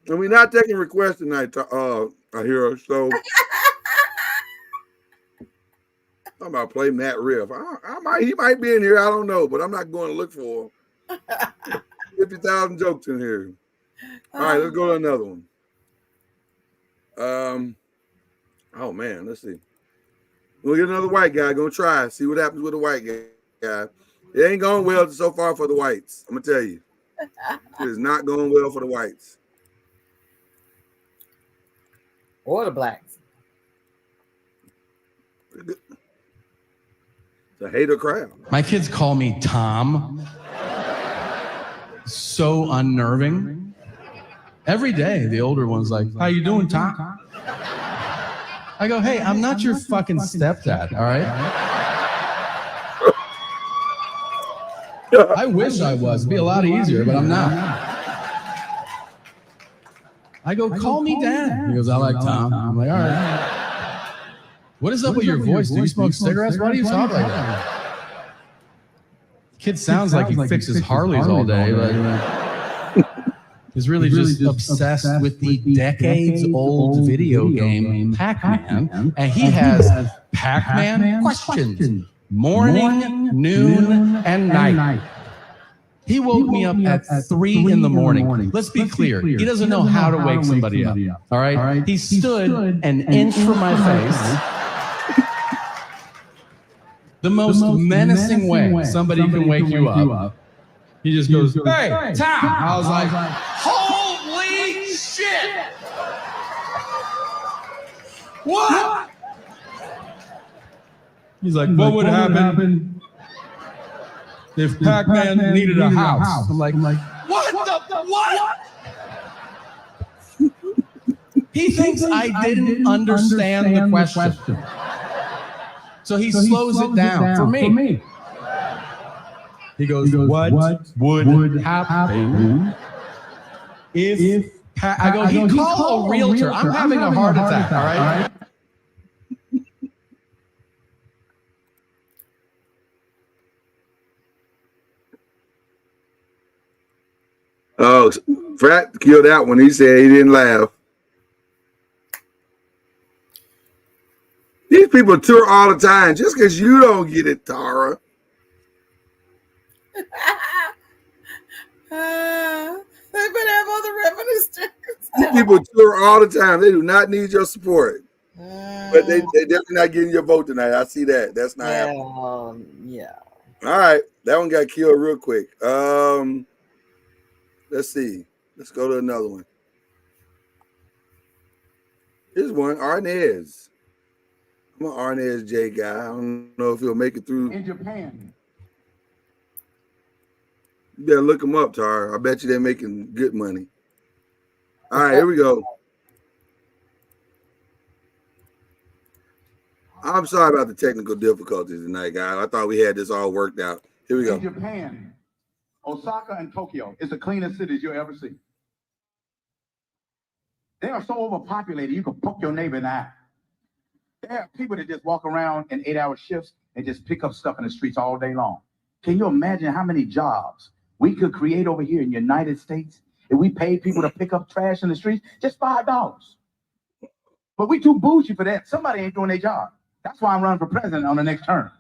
And we're not taking requests tonight, Hero. So I'm about to play Matt Riff. He might be in here. I don't know, but I'm not going to look for him. 50,000 jokes in here. All right, let's go to another one. Oh man, let's see. We'll get another white guy. Gonna try. See what happens with a white guy. It ain't going well so far for the whites. I'm gonna tell you. It is not going well for the whites. Or the blacks. It's a hater crowd. My kids call me Tom. So unnerving. Every day, the older one's like, "How you doing, Tom?" I go, "Hey, I'm not your fucking stepdad, all right?" I wish I was. It'd be a lot easier, but I'm not. I go, "Call me Dad." He goes, "I like Tom." I'm like, "All right." What is up with your voice? Do you smoke cigarettes? Why do you talk like that? Kid sounds like he fixes Harleys all day, but he's really just obsessed with the decades-old video game Pac-Man, and he has Pac-Man questions, morning, noon, and night. He woke me up at 3 in the morning. Let's be clear. He doesn't know how to wake somebody up. All right? He stood an inch from my face. The most menacing way somebody can wake you up. He just goes, "Hey, Tom." I was like, "Holy shit! What?" He's like, "What would happen if Pac-Man needed a house?" I'm like, "What the what?" He thinks I didn't understand the question. So he slows it down for me. He goes, "What would happen if I go, "He call a realtor. I'm having a heart attack, all right?" Oh, Frat killed that one. He said he didn't laugh. These people tour all the time. Just because you don't get it, Tara. They better have other revenue streams. These people tour all the time. They do not need your support. But they definitely not getting your vote tonight. I see that. That's not happening. Yeah. All right. That one got killed real quick. Let's see. Let's go to another one. Here's one. Arnez. I'm an Arnez J guy. I don't know if he'll make it through. In Japan. You better look him up, Tar. I bet you they're making good money. All right, here we go. I'm sorry about the technical difficulties tonight, guys. I thought we had this all worked out. Here we go. In Japan, Osaka and Tokyo is the cleanest cities you'll ever see. They are so overpopulated, you can poke your neighbor in the eye. There are people that just walk around in 8-hour shifts and just pick up stuff in the streets all day long. Can you imagine how many jobs we could create over here in the United States if we paid people to pick up trash in the streets? Just $5. But we too bougie for that. Somebody ain't doing their job. That's why I'm running for president on the next term.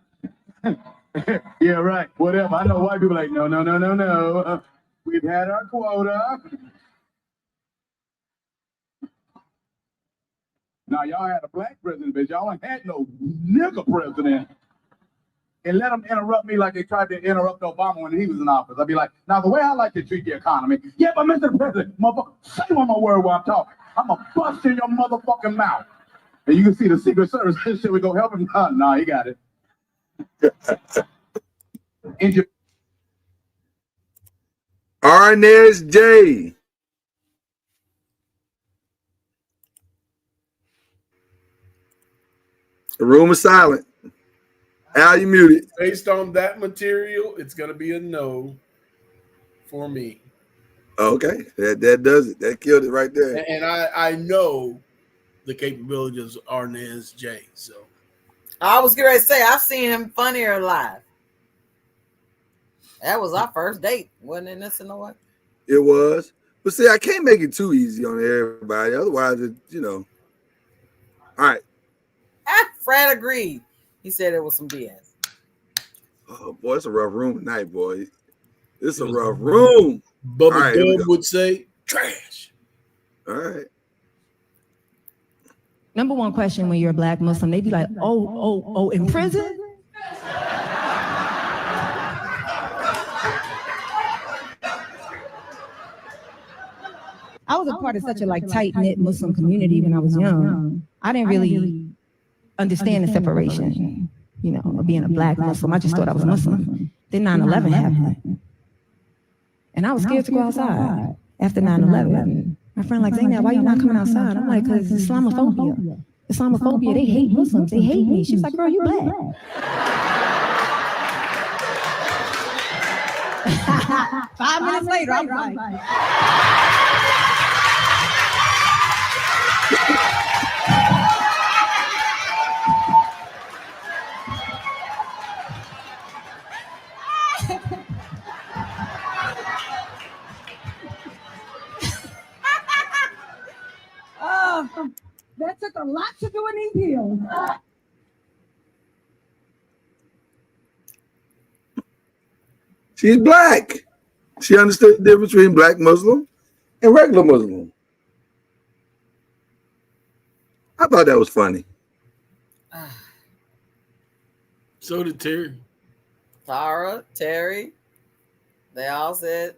Yeah, right. Whatever. I know white people like, no. We've had our quota. Now, y'all had a black president, but y'all ain't had no nigger president. And let them interrupt me like they tried to interrupt Obama when he was in office. I'd be like, now, the way I like to treat the economy, yeah, but Mr. President, motherfucker, say one more word while I'm talking. I'm going to bust in your motherfucking mouth. And you can see the Secret Service. Should we go help him? No, he got it. Arnez J. The room is silent. Al, you muted. Based on that material, it's going to be a no for me. Okay, that does it. That killed it right there. And I know the capabilities of Arnaz J. So I was going to say, I've seen him funnier live. That was our first date, wasn't it, Mr. Noah? It was. But see, I can't make it too easy on everybody. Otherwise, All right. Fred agreed. He said it was some BS. Oh, boy, it's a rough room tonight, boy. It's a rough room. Bubba Dub would say, trash. All right. Number one question when you're a black Muslim, they be like, oh, in prison? I was a part of such a tight-knit Muslim community when I was young. I didn't really understand the separation, of being a black Muslim. I just thought I was Muslim. Then 9/11 happened. And I was scared to go outside after 9/11. My friend Zainab, why you not coming outside? I'm like, because Islamophobia. Islamophobia, they hate Muslims. They hate me. She's like, girl, you black. 5 minutes later, I'm like... That took a lot to do an appeal. She's black. She understood the difference between black Muslim and regular Muslim. I thought that was funny. So did Terry. Tara, Terry. They all said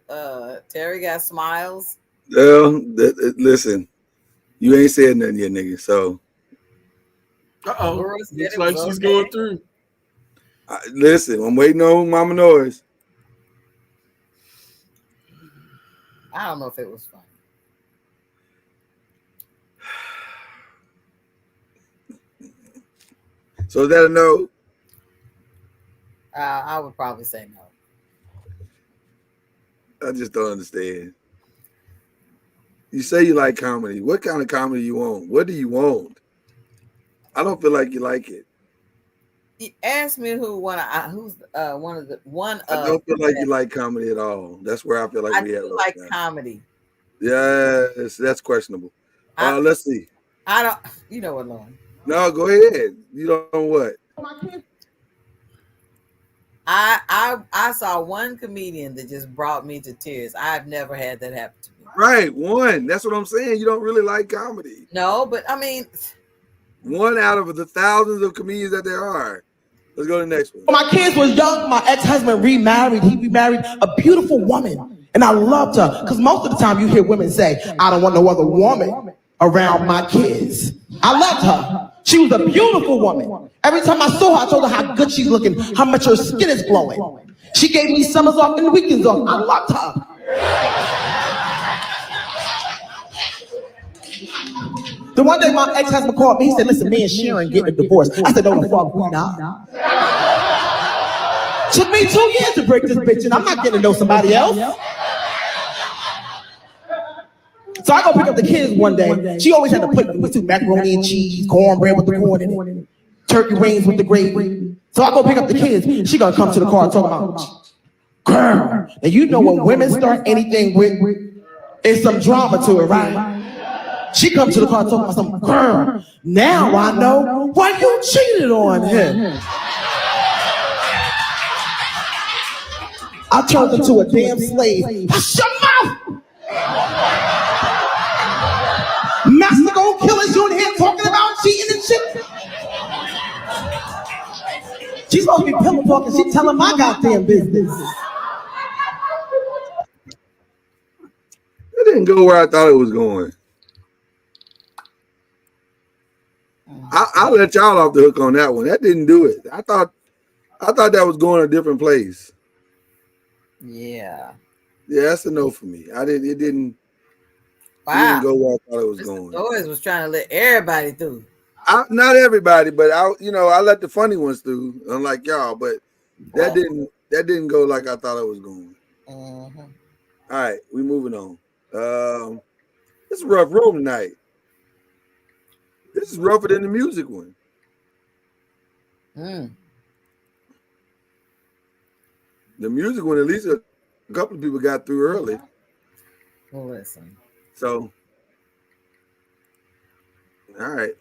Terry got smiles. Well, listen, you ain't said nothing yet, nigga. So, looks like she's going through. Listen, I'm waiting on Mama Noise. I don't know if it was funny. So is that a no? I would probably say no. I just don't understand. You say you like comedy. What kind of comedy you want? What do you want? I don't feel like you like it. He asked me who's one of I don't feel like you like comedy at all. That's where I feel like we do like comedy. Yes, that's questionable. Let's see. I don't. You know what, Lauren? No, go ahead. You don't know what? I saw one comedian that just brought me to tears. I've never had that happen to me. Right, one. That's what I'm saying. You don't really like comedy. No, but I mean, one out of the thousands of comedians that there are. Let's go to the next one. When my kids was young, my ex-husband remarried. He remarried a beautiful woman, and I loved her because most of the time you hear women say, "I don't want no other woman around my kids." I loved her. She was a beautiful woman. Every time I saw her, I told her how good she's looking, how much her skin is glowing. She gave me summers off and weekends off. I loved her. The one day my ex-husband called me, he said, "Listen, me and Sharon getting a divorce." I said, "No, the fuck, we not." Took me 2 years to break this bitch, and I'm not getting to know somebody else. So I go pick up the kids one day. She always had a plate with two macaroni and cheese, cornbread with the corn in it, turkey wings with the gravy. So I go pick up the kids. She gonna come to the car and talk about, girl, and you know when women start anything with, it's some drama to it, right? She comes to the car and talk about some, girl, now I know why you cheated on him. I turned into a damn slave. Hush your mouth! Master gonna kill us, you in here talking about cheating and shit. She's supposed to be pillow talking, she's telling my goddamn business. It didn't go where I thought it was going. I'll let y'all off the hook on that one. That didn't do it. I thought that was going a different place. Yeah. Yeah, that's a no for me. It didn't Wow. go where I thought it was going. Noise was trying to let everybody through. Not everybody, but I let the funny ones through, unlike y'all. But that didn't go like I thought it was going. Mm-hmm. All right, we moving on. It's a rough room tonight. This is rougher than the music one. Mm. The music one, at least a couple of people got through early. Well, listen. So, all right.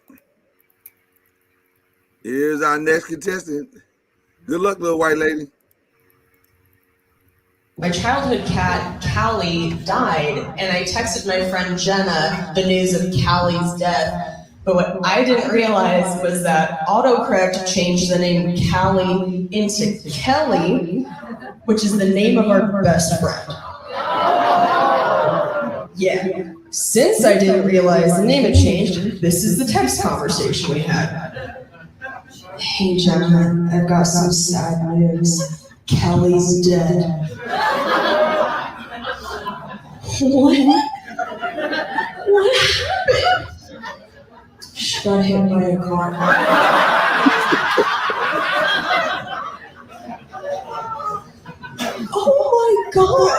Here's our next contestant. Good luck, little white lady. My childhood cat, Callie, died, and I texted my friend Jenna the news of Callie's death. But what I didn't realize was that autocorrect changed the name Callie into Kelly, which is the name of our best friend. Yeah. Since I didn't realize the name had changed, this is the text conversation we had. Hey, Jenna, I've got some sad news. Kelly's dead. What? What happened? She got hit by a car. Oh my God!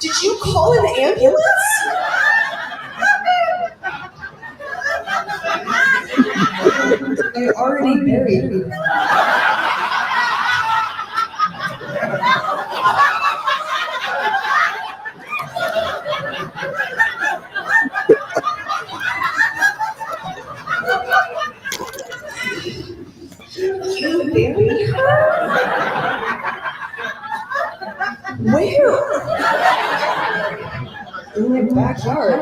Did you call an ambulance? I already buried her. You buried her? Where? In my backyard.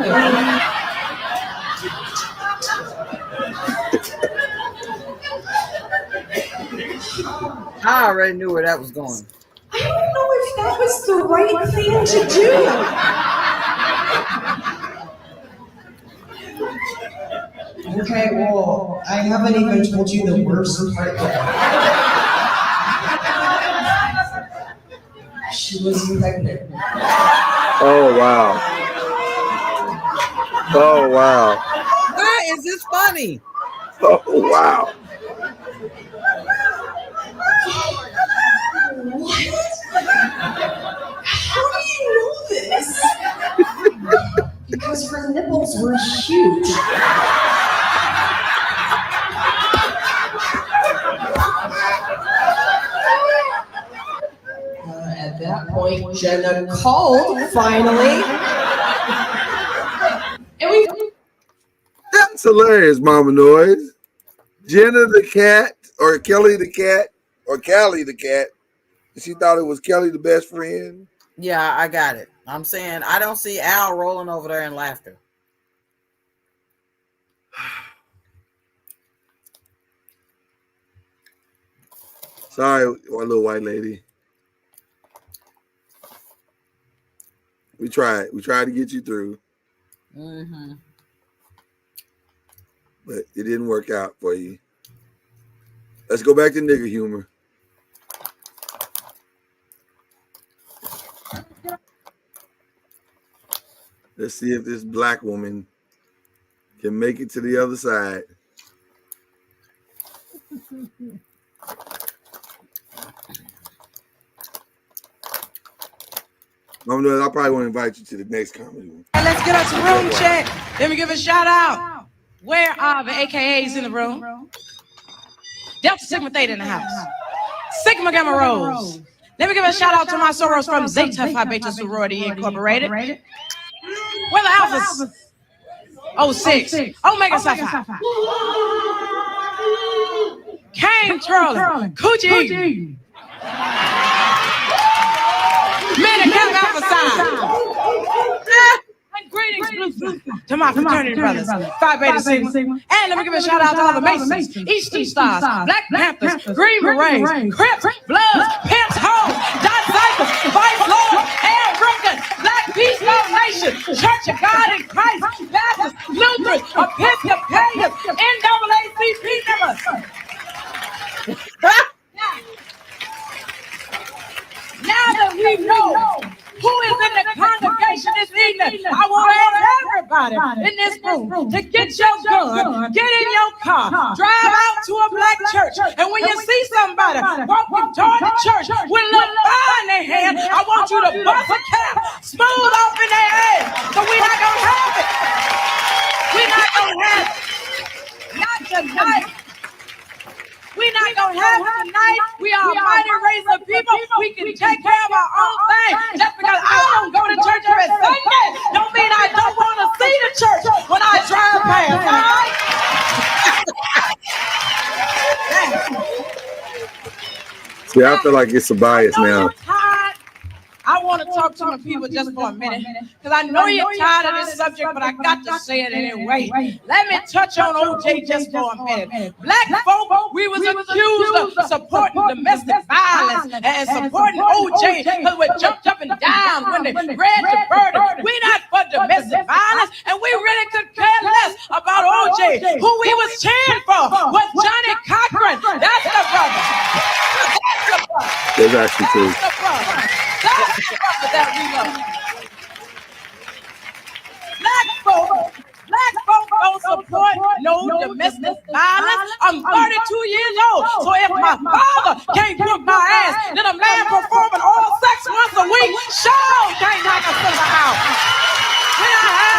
I already knew where that was going. I don't know if that was the right thing to do. Okay, well, I haven't even told you the worst part yet. She was pregnant. Oh, wow. Oh, wow. Why is this funny? Oh, wow. What? How do you know this? Because her nipples were huge. At that point, Jenna called, finally. And we... That's hilarious, Mama Noise. Jenna the cat, or Kelly the cat, or Callie the cat. She thought it was Kelly the best friend. Yeah, I got it. I'm saying I don't see Al rolling over there in laughter. Sorry, my little white lady. We tried. We tried to get you through. Mm-hmm. But it didn't work out for you. Let's go back to nigger humor. Let's see if this black woman can make it to the other side. I probably want to invite you to the next comedy one. Let's get us a room check. Let me give a shout out. Where are the AKAs in the room? Delta Sigma Theta in the house. Sigma Gamma Rose. Let me give a shout out to my sorors from Zeta Phi Beta Sorority Incorporated. Where the alphas? 06. Omega Psi Phi. Kane Turley. Coochie. Men and Kappa Alpha Psi. And greetings to my fraternity brothers, Phi Beta Sigma. And let me give a shout out to all the Masons, East Two Stars, Black Panthers, Green Berets, Crips, Bloods, Pimps, Hoes, Dot Cyphers, Vice Lord, and Rookers, Black Peace Love Nation, Church of God in Christ, Baptist, Lutheran, Episcopalian, NAACP members. Now that we know who is in the congregation this evening, I want to ask somebody in this room to get your gun, get in your car, drive out to a black church, and when you see somebody walking toward the church with a little fire in their hand, I want you to bust a cap smooth off in their head. So we're not gonna have it. We're not gonna have it. Not tonight. We're not gonna have it tonight. We are a mighty race of people. We can take care of our own thing. Just because I don't go to church every Sunday, don't mean I don't want to see the church when I drive past. All right? See, I feel like it's a bias now. I want to talk to my people just for a minute, because I know you're tired of this subject, but I got to say it anyway. Let me touch on OJ just for a minute. Black folk, we was accused of supporting domestic violence and supporting OJ because we jumped up and down when they read the verdict. We're not for domestic violence, and we really could care less about OJ. Who we was cheering for was Johnny Cochran. That's the brother. That's the brother. That's actually true. That's the brother. That's the brother that we love. Black folk don't support no domestic violence. I'm 32 years old, so if my father can't whoop my ass, then a man performing all sex once a week sure can't knock a sister out. We don't have.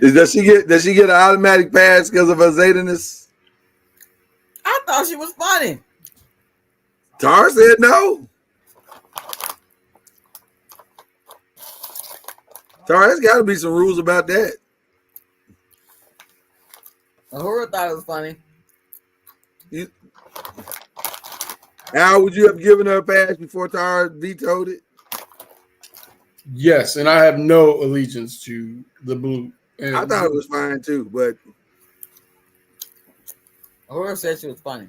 Does she get an automatic pass because of her Zatanist? I thought she was funny. Tara said no. Tara, there's got to be some rules about that. Ahura thought it was funny. Al, would you have given her a pass before Tara vetoed it? Yes, and I have no allegiance to the blue. And I thought it was fine too, but Ahura said she was funny.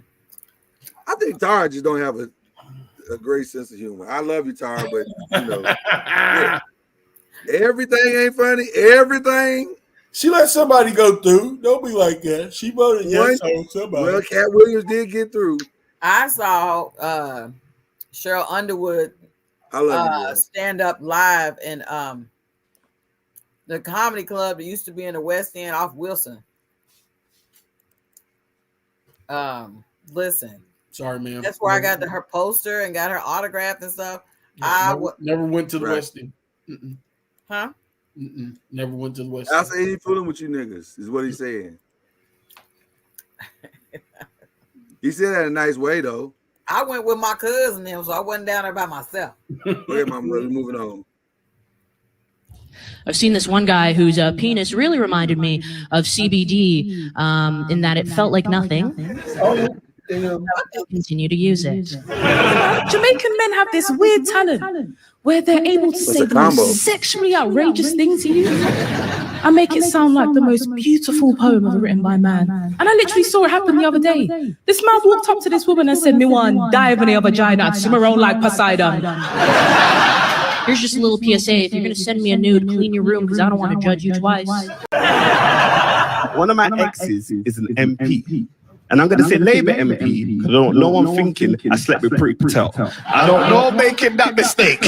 I think Tara just don't have a great sense of humor. I love you, Tara, but you know, yeah. Everything ain't funny. Everything. She let somebody go through. Don't be like that. She voted yes on somebody. Well, Cat Williams did get through. I saw Cheryl Underwood stand up live in the comedy club that used to be in the West End off Wilson. Listen. Sorry, ma'am. That's where I got her poster and got her autograph and stuff. Never went to the West End. Mm-mm. Huh? Mm-mm. Never went to the West I End. say he fooling with you niggas, is what he's saying. He said that in a nice way, though. I went with my cousin, so I wasn't down there by myself. Okay, Mama, moving on. I've seen this one guy whose penis really reminded me of CBD in that it felt like nothing. Continue to use it. Jamaican men have this weird talent where they're able to say the most sexually outrageous thing to you and make it sound like the most beautiful poem ever written by man. And I literally saw it happen the other day. This man walked up to this woman and said, "Me want dive in your vagina and swim around like Poseidon." Here's just a little PSA. If you're going to send me a nude, clean your room because I don't want to judge you twice. One of my exes is an MP. And I'm going to say Labour MP because I don't know I'm thinking I slept with Pretty Patel. I don't know making that mistake.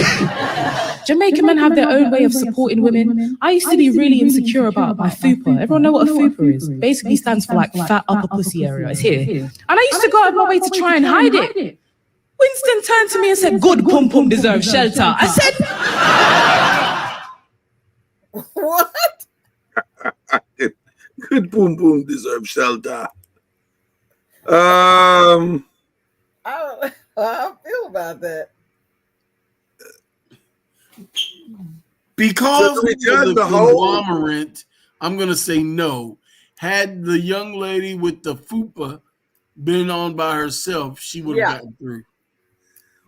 Jamaican men have their own way of supporting women. I used to be really insecure about my fupa. Everyone know what a fupa is? Basically stands for like fat upper pussy area. It's here. And I used to go out of my way to try and hide it. Winston turned to me and said, "Good pum pum deserves shelter." I said, "What?" Good pum pum deserves shelter. I don't feel about that. Because So of we judge the the whole- conglomerate, I'm going to say no. Had the young lady with the fupa been on by herself, she would have gotten through.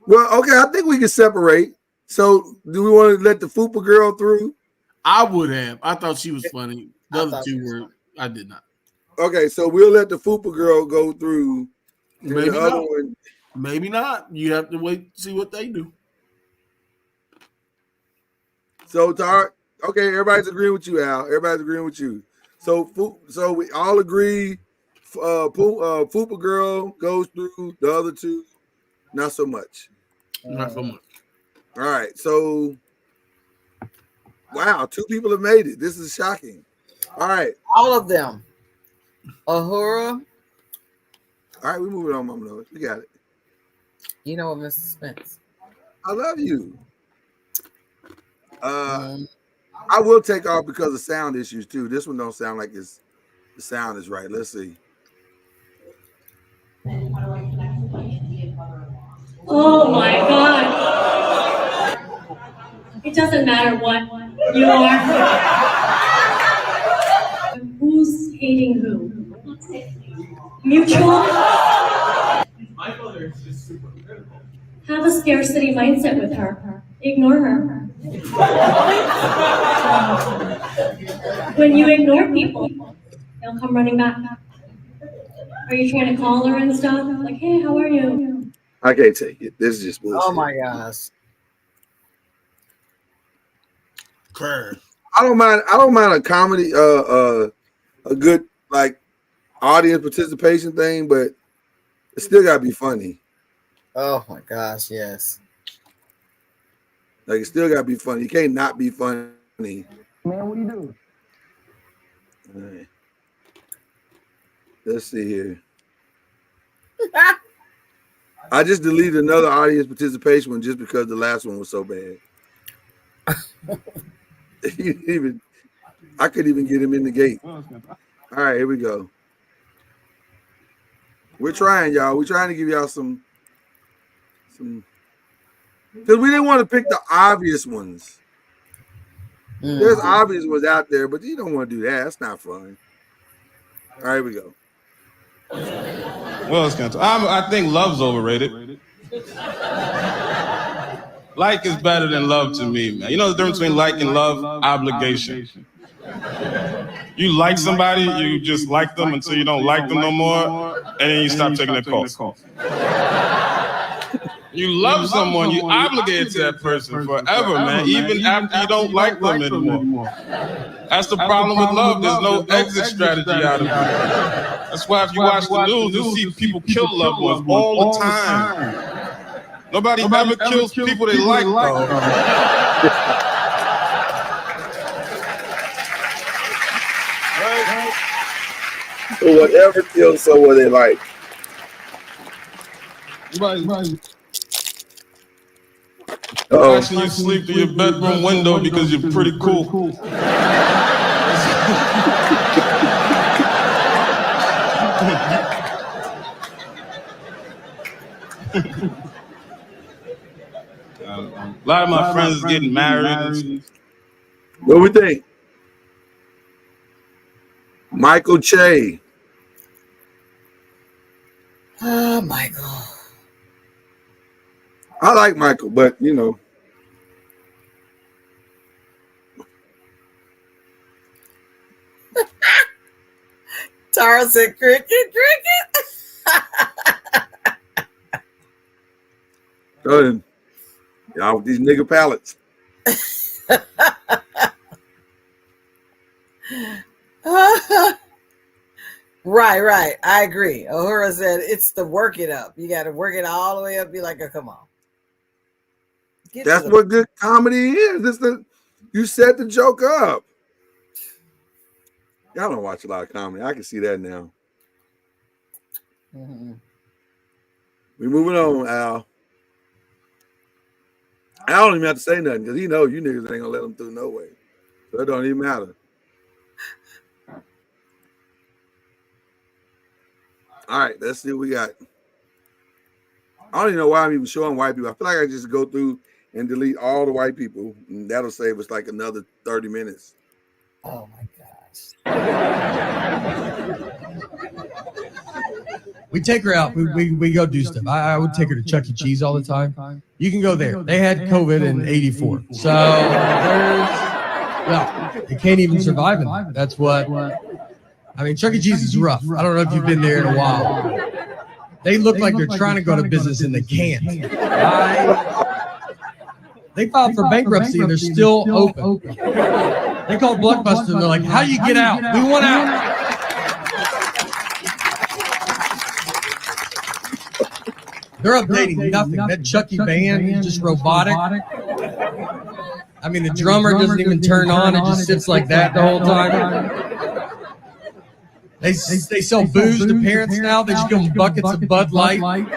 Well, okay, I think we can separate. So, do we want to let the fupa girl through? I would have. I thought she was funny. The other two were. I did not. Okay, so we'll let the fupa girl go through. Maybe the other not. one. Maybe not. You have to wait to see what they do. So, Tara, okay, everybody's agreeing with you, Al. Everybody's agreeing with you. So we all agree. Fupa girl goes through. The other two Not so much. Not so much. All right. So, wow, 2 people have made it. This is shocking. All right. All of them. Uhura. All right, we're moving on, Mama Noah. We got it. You know what, Mrs. Spence? I love you. I will take off because of sound issues too. This one don't sound like the sound is right. Let's see. Oh my God. It doesn't matter what you are. Who's hating who? Mutual? My mother is just super critical. Have a scarcity mindset with her. Ignore her. When you ignore people, they'll come running back. Are you trying to call her and stuff? Like, hey, how are you? I can't take it. This is just bullshit. Oh my gosh. Curve. I don't mind a comedy, a good like audience participation thing, but it still gotta be funny. Oh my gosh, yes. Like it still gotta be funny. You can't not be funny. Man, what do you do? All right. Let's see here. I just deleted another audience participation one just because the last one was so bad. I couldn't even get him in the gate. All right, here we go. We're trying, y'all. We're trying to give y'all some because we didn't want to pick the obvious ones. There's obvious ones out there, but you don't want to do that. That's not fun. All right, here we go. Well, it's I think love's overrated. Like is better than love to me, man. You know the difference between like and love? Obligation. You like somebody, you just like them until you don't like them no more, and then you stop taking their calls. You love someone, you obligated to that person forever, man, even after you don't like them anymore. That's the problem with love. There's no exit strategy out of it. That's why if you watch the news, you see people kill loved ones all the time. Nobody ever kills people they like, though. So whatever kills someone they like. Watching you sleep through your bedroom window because you're pretty cool. A lot of my friends is getting married. What do we think? Michael Che. Oh, Michael. I like Michael, but you know. Tara said, cricket. Go ahead. Y'all with these nigga palettes. Right. I agree. Uhura said it's the work it up. You got to work it all the way up. Be like, oh, come on. That's what good comedy is. You set the joke up. Y'all don't watch a lot of comedy. I can see that now. Mm-hmm. We moving on, Al. I don't even have to say nothing because he knows you niggas ain't gonna let him through no way. So it don't even matter. All right, let's see what we got. I don't even know why I'm even showing white people. I feel like I just go through and delete all the white people, and that'll save us like another 30 minutes. Oh my gosh. We take her out. We go do stuff. I would take her to Chuck E. Cheese all the time. You can go there. They had COVID in '84. So you can't even survive in that. That's what. I mean, Chuck E. Cheese is rough. I don't know if you've been there in a while. They look like they're trying to go to business and they can't. They filed for bankruptcy and they're still open. They called Blockbuster and they're like, how do you get out? We want out. They're updating nothing. That Chucky band is just robotic. I mean, the drummer doesn't even turn on. It just sits like that the whole time. They sell booze to parents now. They just give them buckets of Bud Light.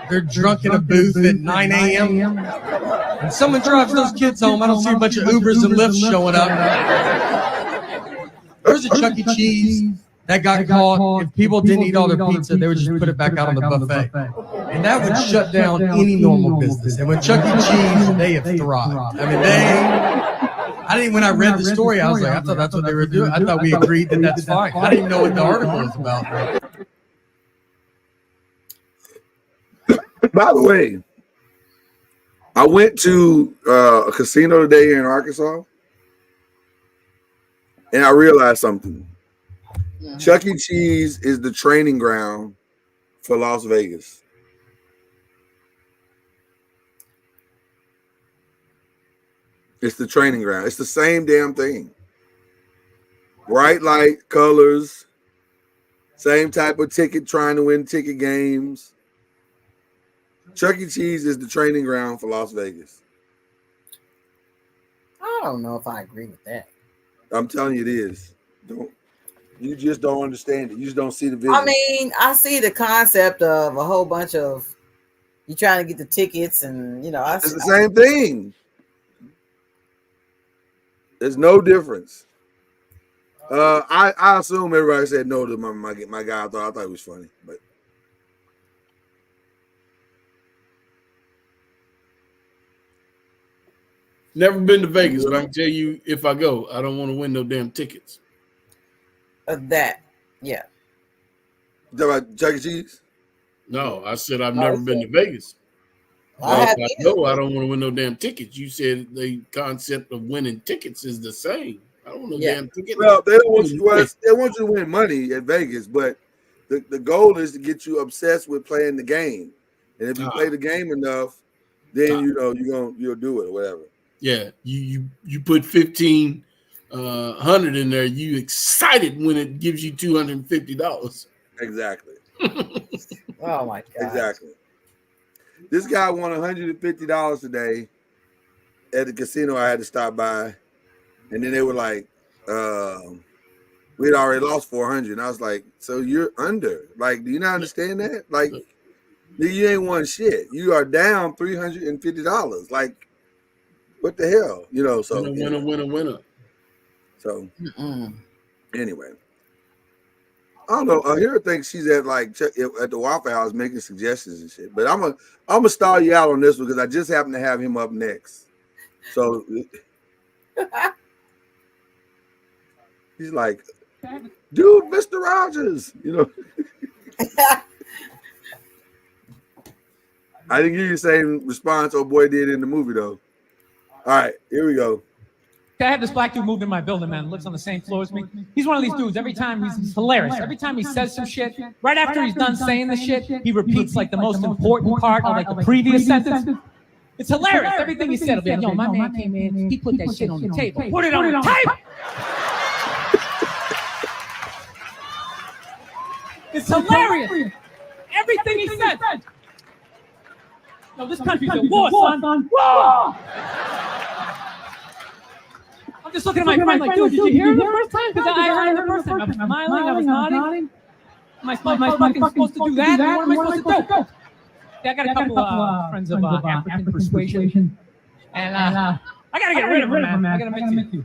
They're drunk in a booth at 9 a.m. And someone drives those kids home. I don't see a bunch of Ubers and Lyfts showing up. There's a Chuck E. Cheese that got caught. If people didn't eat all their pizza, they would just put it back out on the buffet. And that would shut down any normal business. And with Chuck E. Cheese, they have thrived. I mean, when I read the story, I was like, I thought that's what they were doing. I thought we agreed that that's fine. I didn't even know what the article was about. By the way, I went to a casino today here in Arkansas, and I realized something. Chuck E. Cheese is the training ground for Las Vegas. It's the training ground. It's the same damn thing. Bright light, colors, same type of ticket, trying to win ticket games. Chuck E. Cheese is the training ground for Las Vegas. I don't know if I agree with that. I'm telling you, it is. You just don't understand it. You just don't see the vision. I mean, I see the concept of a whole bunch of you trying to get the tickets, and it's the same thing. There's no difference. I assume everybody said no to my guy. I thought it was funny, but Never been to Vegas, but I can tell you, if I go, I don't want to win no damn tickets. That, yeah. You talking about Chuck E. Cheese? No, I said I've never been to Vegas. If I go, I don't want to win no damn tickets. You said the concept of winning tickets is the same. I don't want no damn tickets. Well, they don't want you. Well, they want you to win money at Vegas, but the goal is to get you obsessed with playing the game. And if you play the game enough, then you'll do it or whatever. Yeah, you put 1,500 in there. You excited when it gives you $250. Exactly. Oh my god. Exactly. This guy won $150 today at the casino I had to stop by, and then they were like, we'd already lost 400. And I was like, so you're under? Like, do you not understand that? Like, you ain't won shit. You are down $350. Like, what the hell? So winner. So anyway, I don't know. Ahira thinks she's at at the Waffle House making suggestions and shit. But I'm gonna stall you out on this one because I just happen to have him up next. So he's like, dude, Mr. Rogers, I didn't give you the same response old boy did in the movie though. All right, here we go. I have this black dude moved in my building, man. Lives on the same floor as me. He's one of these dudes. Every time he's hilarious. Every time he says some shit, right after he's done saying the shit, he repeats like the most important part of like the previous sentence. It's hilarious. Everything he said will be like, yo, my man came in, he put that shit on the table. Put it on the table. It's hilarious. Everything he said. No, this country's at war, son. War! I'm just looking at my friend like, dude, did you hear it the first time? Because I heard it the first time. I was smiling, I was nodding. Am I fucking supposed to do that? What am I supposed to do? Yeah, I got a couple of friends of African persuasion. And I got to get rid of them, man. I got to admit to you.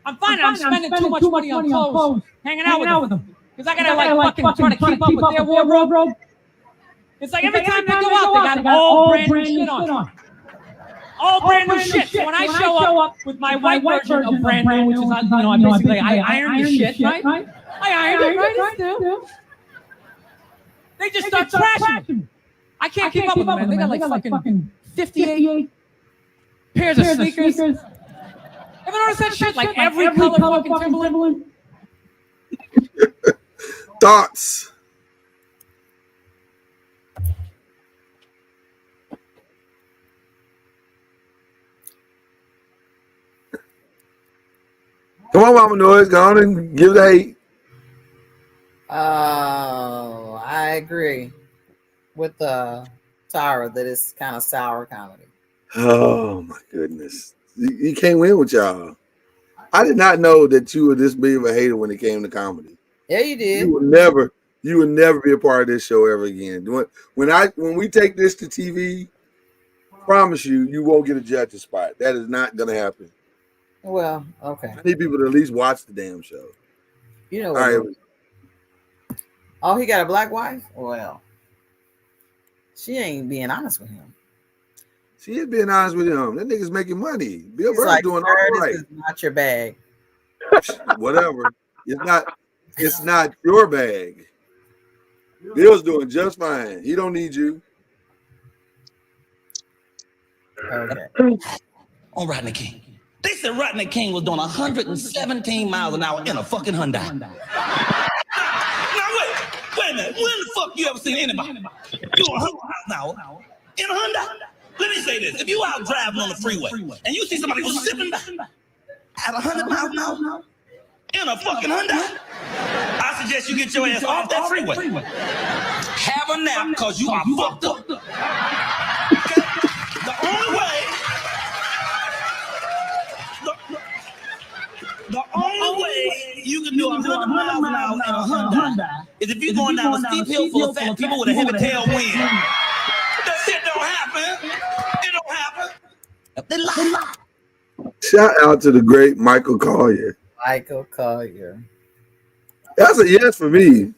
I'm finding I'm spending too much money on clothes, hanging out with them. Because I got to like fucking try to keep up with their wardrobe. It's like every time they go out, they got all brand new shit on. All brand new shit. So when I show up with my white version of brand new, which is, I basically, I iron the shit, right? I iron it, right? They just start trashing me. I can't keep up with them, man. They got like fucking 58 pairs of sneakers. Ever notice that shit? Like every color fucking Timberland? Thoughts? Come on, Mama Noise, go on and give the hate. Oh, I agree. with Tara that is kind of sour comedy. Oh my goodness. You can't win with y'all. I did not know that you were this big of a hater when it came to comedy. Yeah, you did. You would never be a part of this show ever again. When we take this to TV, promise you won't get a judge's spot. That is not gonna happen. Well, okay. I need people to at least watch the damn show. You know All what? right. Oh, he got a black wife? Well, she ain't being honest with him. She is being honest with him. That nigga's making money. Bill He's Burr's like, doing "Sir, all right. This is not your bag." Whatever. It's not your bag. Bill's doing just fine. He don't need you. Okay. On Rodney King. They said Rodney King was doing 117 miles an hour in a fucking Hyundai. Now wait a minute. When the fuck you ever seen anybody doing 100 miles an hour in a Hyundai? Let me say this. If you out driving on the freeway and you see somebody go zipping by at 100 miles an hour in a fucking Hyundai, I suggest you get your ass off that freeway. Have a nap because you are fucked up. Okay? The only way you can do 100 miles an hour in a Hyundai is if you're going down a steep hill full of fat people with a heavy tailwind. That shit don't happen. It don't happen. They lie. Shout out to the great Michael Collier. Michael Collier. That's a yes for me.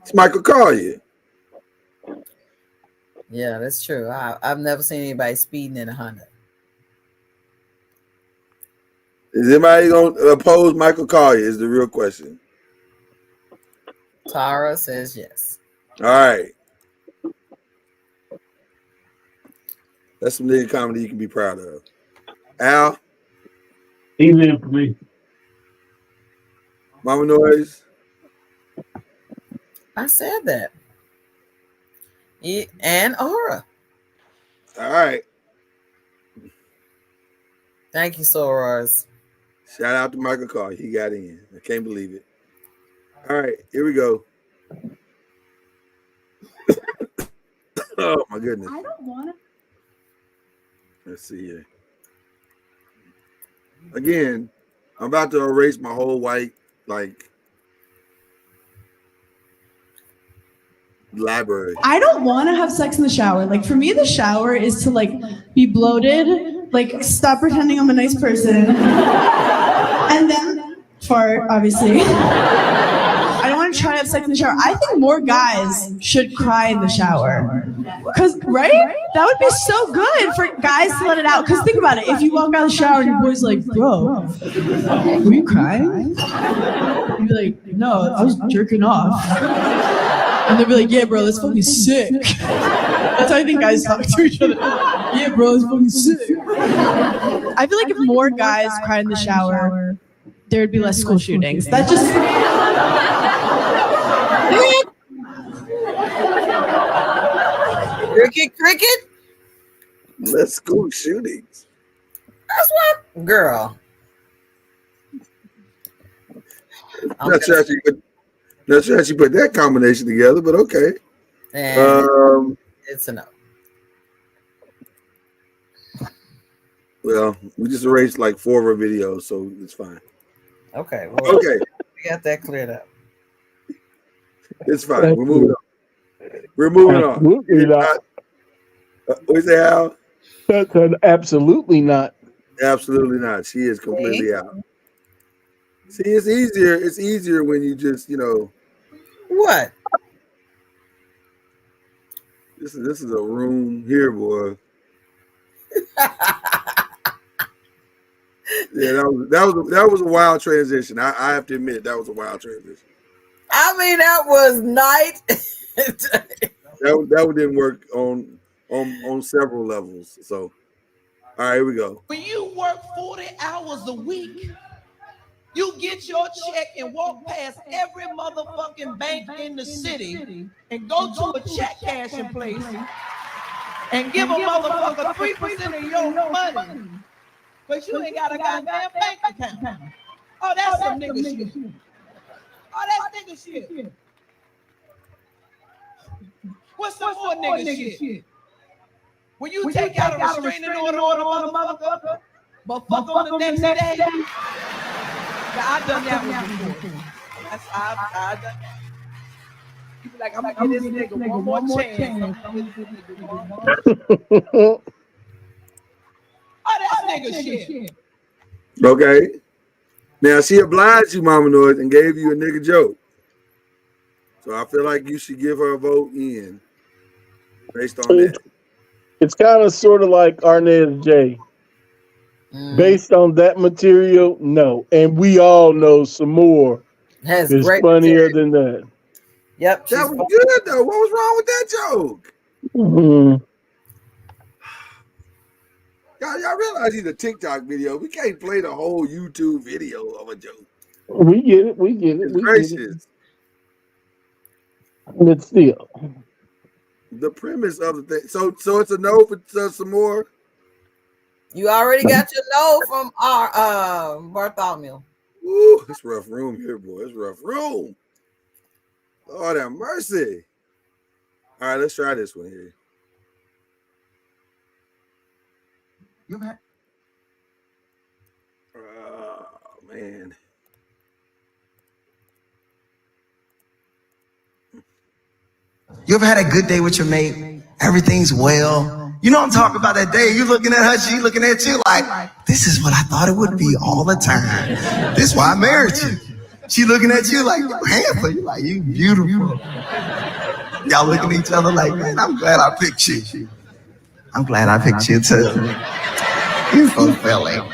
It's Michael Collier. Yeah, that's true. I've never seen anybody speeding in a Honda. Is anybody going to oppose Michael Collier is the real question. Tara says yes. All right. That's some nigga comedy you can be proud of. Al? He's in for me. Mama Noise? I said that. And Aura. All right. Thank you, Soros. Shout out to Michael Collier. He got in. I can't believe it. All right, here we go. Oh my goodness. I don't want to. Let's see here. Again, I'm about to erase my whole white library. I don't want to have sex in the shower. Like for me, the shower is to be bloated, stop pretending I'm a nice person, and then fart, obviously. I don't want to try to have sex in the shower. I think more guys should cry in the shower. Cause right? That would be so good for guys to let it out. Cause think about it. If you walk out of the shower and your boy's like, bro, were you crying? You'd be like, no, I was jerking off. And they'll be like, yeah, bro, that's fucking sick. That's how I think guys talk to each other. Yeah, bro, that's fucking sick. I feel like if more guys cried in the shower, there would be less school shootings. That just... Cricket? Less school shootings. That's what, girl. Not sure she put that combination together, but okay. And it's a no. Well, we just erased 4 of her videos, so it's fine. Okay. Well, okay. We got that cleared up. It's fine. We're moving on. We're moving on. Absolutely not. What's that, Al? That's an absolutely not. Absolutely not. She is completely out. See, it's easier. It's easier when you just, What? This is a room here, boy. Yeah, that was a wild transition. I have to admit that was a wild transition. I mean, that was night. that didn't work on several levels. So, all right, here we go. When you work 40 hours a week, you get your check and walk past every motherfucking bank in the city and go to a check cashing place and give a motherfucker 3% of your money, but you ain't got a goddamn bank account. Oh, that's some nigga shit. Oh, that's nigga shit. poor nigga shit. When you take out a restraining order on a motherfucker, but fuck on the next day. Yeah, I done that one before. I done that. You be like, I'm gonna give this nigga one more chance. Oh, that nigga shit. Okay. Now she obliged you, Mama Noise, and gave you a nigga joke. So I feel like you should give her a vote in based on that. It's kind of sort of like Arnez J. Based on that material, no. And we all know some more Has is great funnier than that. Yep. That was good though. What was wrong with that joke? Mhm. Y'all realize he's a TikTok video. We can't play the whole YouTube video of a joke. We get it. We get it. It's We gracious. get it. But still, The premise of the thing. So it's a no for some more. You already got your no from our Bartholomew. Ooh, it's rough room here, boy. It's rough room. Lord have mercy. All right, let's try this one here. Oh man. You ever had a good day with your mate? Everything's well. You know what I'm talking about, that day. You looking at her, she looking at you like, this is what I thought it would be all the time. This is why I married you. She looking at you like, you handsome. You like, you beautiful. Y'all looking at each other like, man, I'm glad I picked you. I'm glad I picked you too. You fulfilling.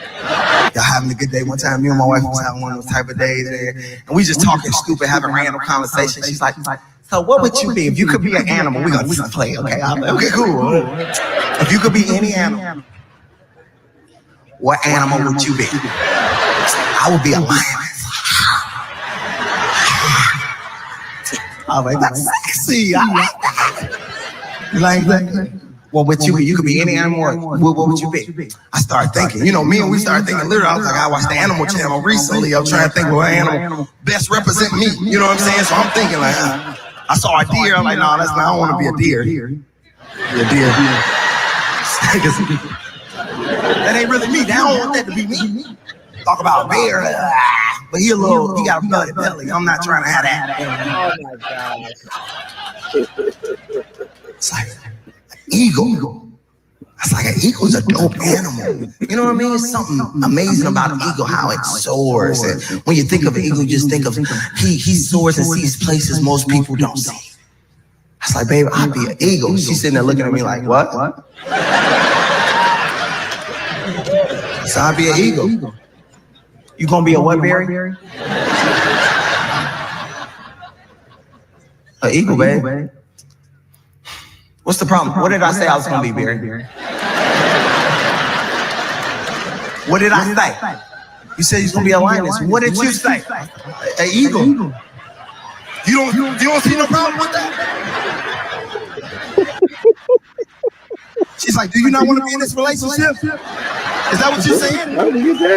Y'all having a good day. One time, me and my wife was having one of those type of days, and we just talking stupid, having random conversations. She's like, so what would you be if you could be an animal? We're gonna play, okay? I'm like, okay, cool. If you could be any animal, what animal would you be? I would be a lion. I'm like, that's sexy. I like that. You like that? What would you be? You could be any animal. What would you be? I started thinking. You know, we started thinking. Literally, I was like, I watched the Animal Channel recently. I'm trying to think what animal best represent me. You know what I'm saying? So I'm thinking like, I saw a deer. I'm like, no, that's not. I don't want to be a deer. Be a deer. That ain't really me. They don't want that to be me. Talk about bear, but he got a bloody belly. I'm not trying to have that. Oh my gosh. It's like eagle. That's like an eagle's a dope animal. You know what I mean? It's something amazing about an eagle, how it soars. And when you think of an eagle, you just think of he soars and sees places most people don't see. I was like, babe, I'd be an eagle. She's sitting there looking at me like, what? So I'd be an eagle. You gonna be a what, Barry? An eagle, babe. What's the problem? What did I say I was gonna be, Barry? What did I say? You said you're gonna be a lioness. What did you say? An eagle. You don't see no problem with that? She's like, do you not want to be in this relationship? Is that what you're saying?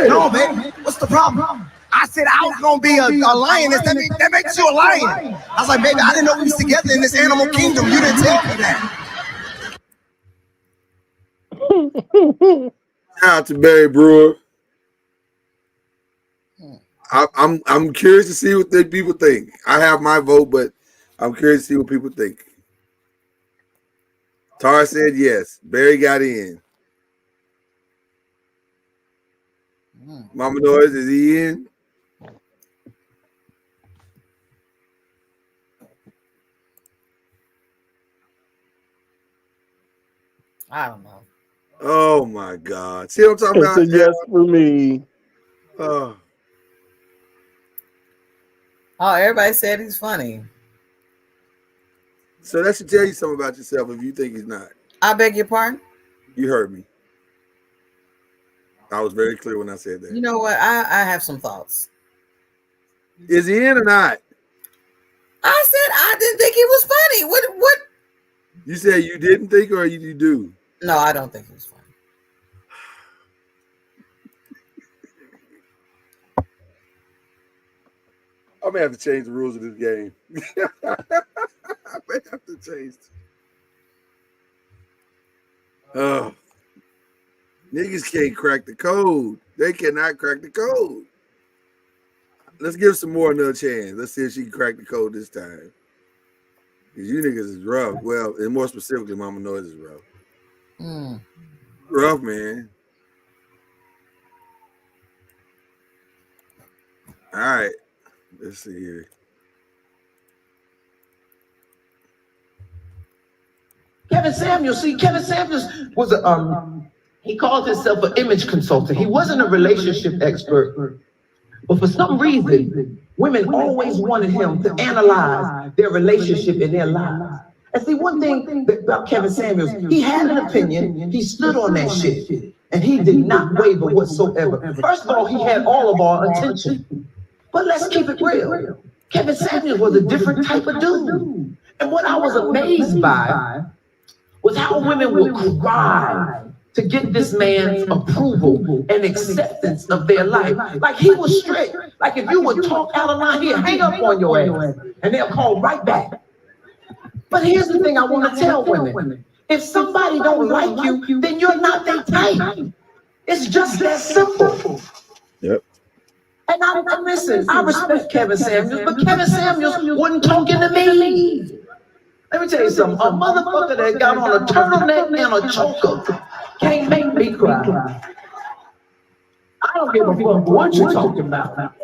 No, baby. What's the problem? I said I was gonna be a lioness. That makes you a lion. I was like, baby, I didn't know we was together in this animal kingdom. You didn't tell me that. Shout out to Barry Brewer. I'm curious to see what the people think. I have my vote, but I'm curious to see what people think. Tar said yes. Barry got in. Mama Noise, is he in? I don't know. Oh my God. See what I'm talking about? It's a yes for me. Oh. Oh, everybody said he's funny. So that should tell you something about yourself if you think he's not. I beg your pardon? You heard me. I was very clear when I said that. You know what? I have some thoughts. Is he in or not? I said I didn't think he was funny. What? You said you didn't think or you do? No, I don't think he was funny. I may have to change the rules of this game. I may have to change. Niggas can't crack the code. They cannot crack the code. Let's give some more another chance. Let's see if she can crack the code this time. Because you niggas is rough. Well, and more specifically, Mama Noise is rough. Rough, man. All right. Let's see here. Kevin Samuels, was he called himself an image consultant. He wasn't a relationship expert. But for some reason, women always wanted him to analyze their relationship in their lives. And see, one thing about Kevin Samuels, he had an opinion, he stood on that shit, and he did not waver whatsoever. First of all, he had all of our attention. But let's keep it real. Kevin Samuels was a different type of dude. And what I was amazed by was how women would cry to get this man's approval and acceptance of their life. Like he was strict. Like if you would talk out of line, he'd hang up on your ass and they'll call right back. But here's the thing I want to tell women. If somebody don't like you, then you're not their type. It's just that simple. Yep. And listen, I respect Kevin Samuels, but Kevin Samuels wasn't talking to me. Let me tell you something. A motherfucker that got on a turtleneck and a choker can't make me cry. I don't give a fuck what you're talking about.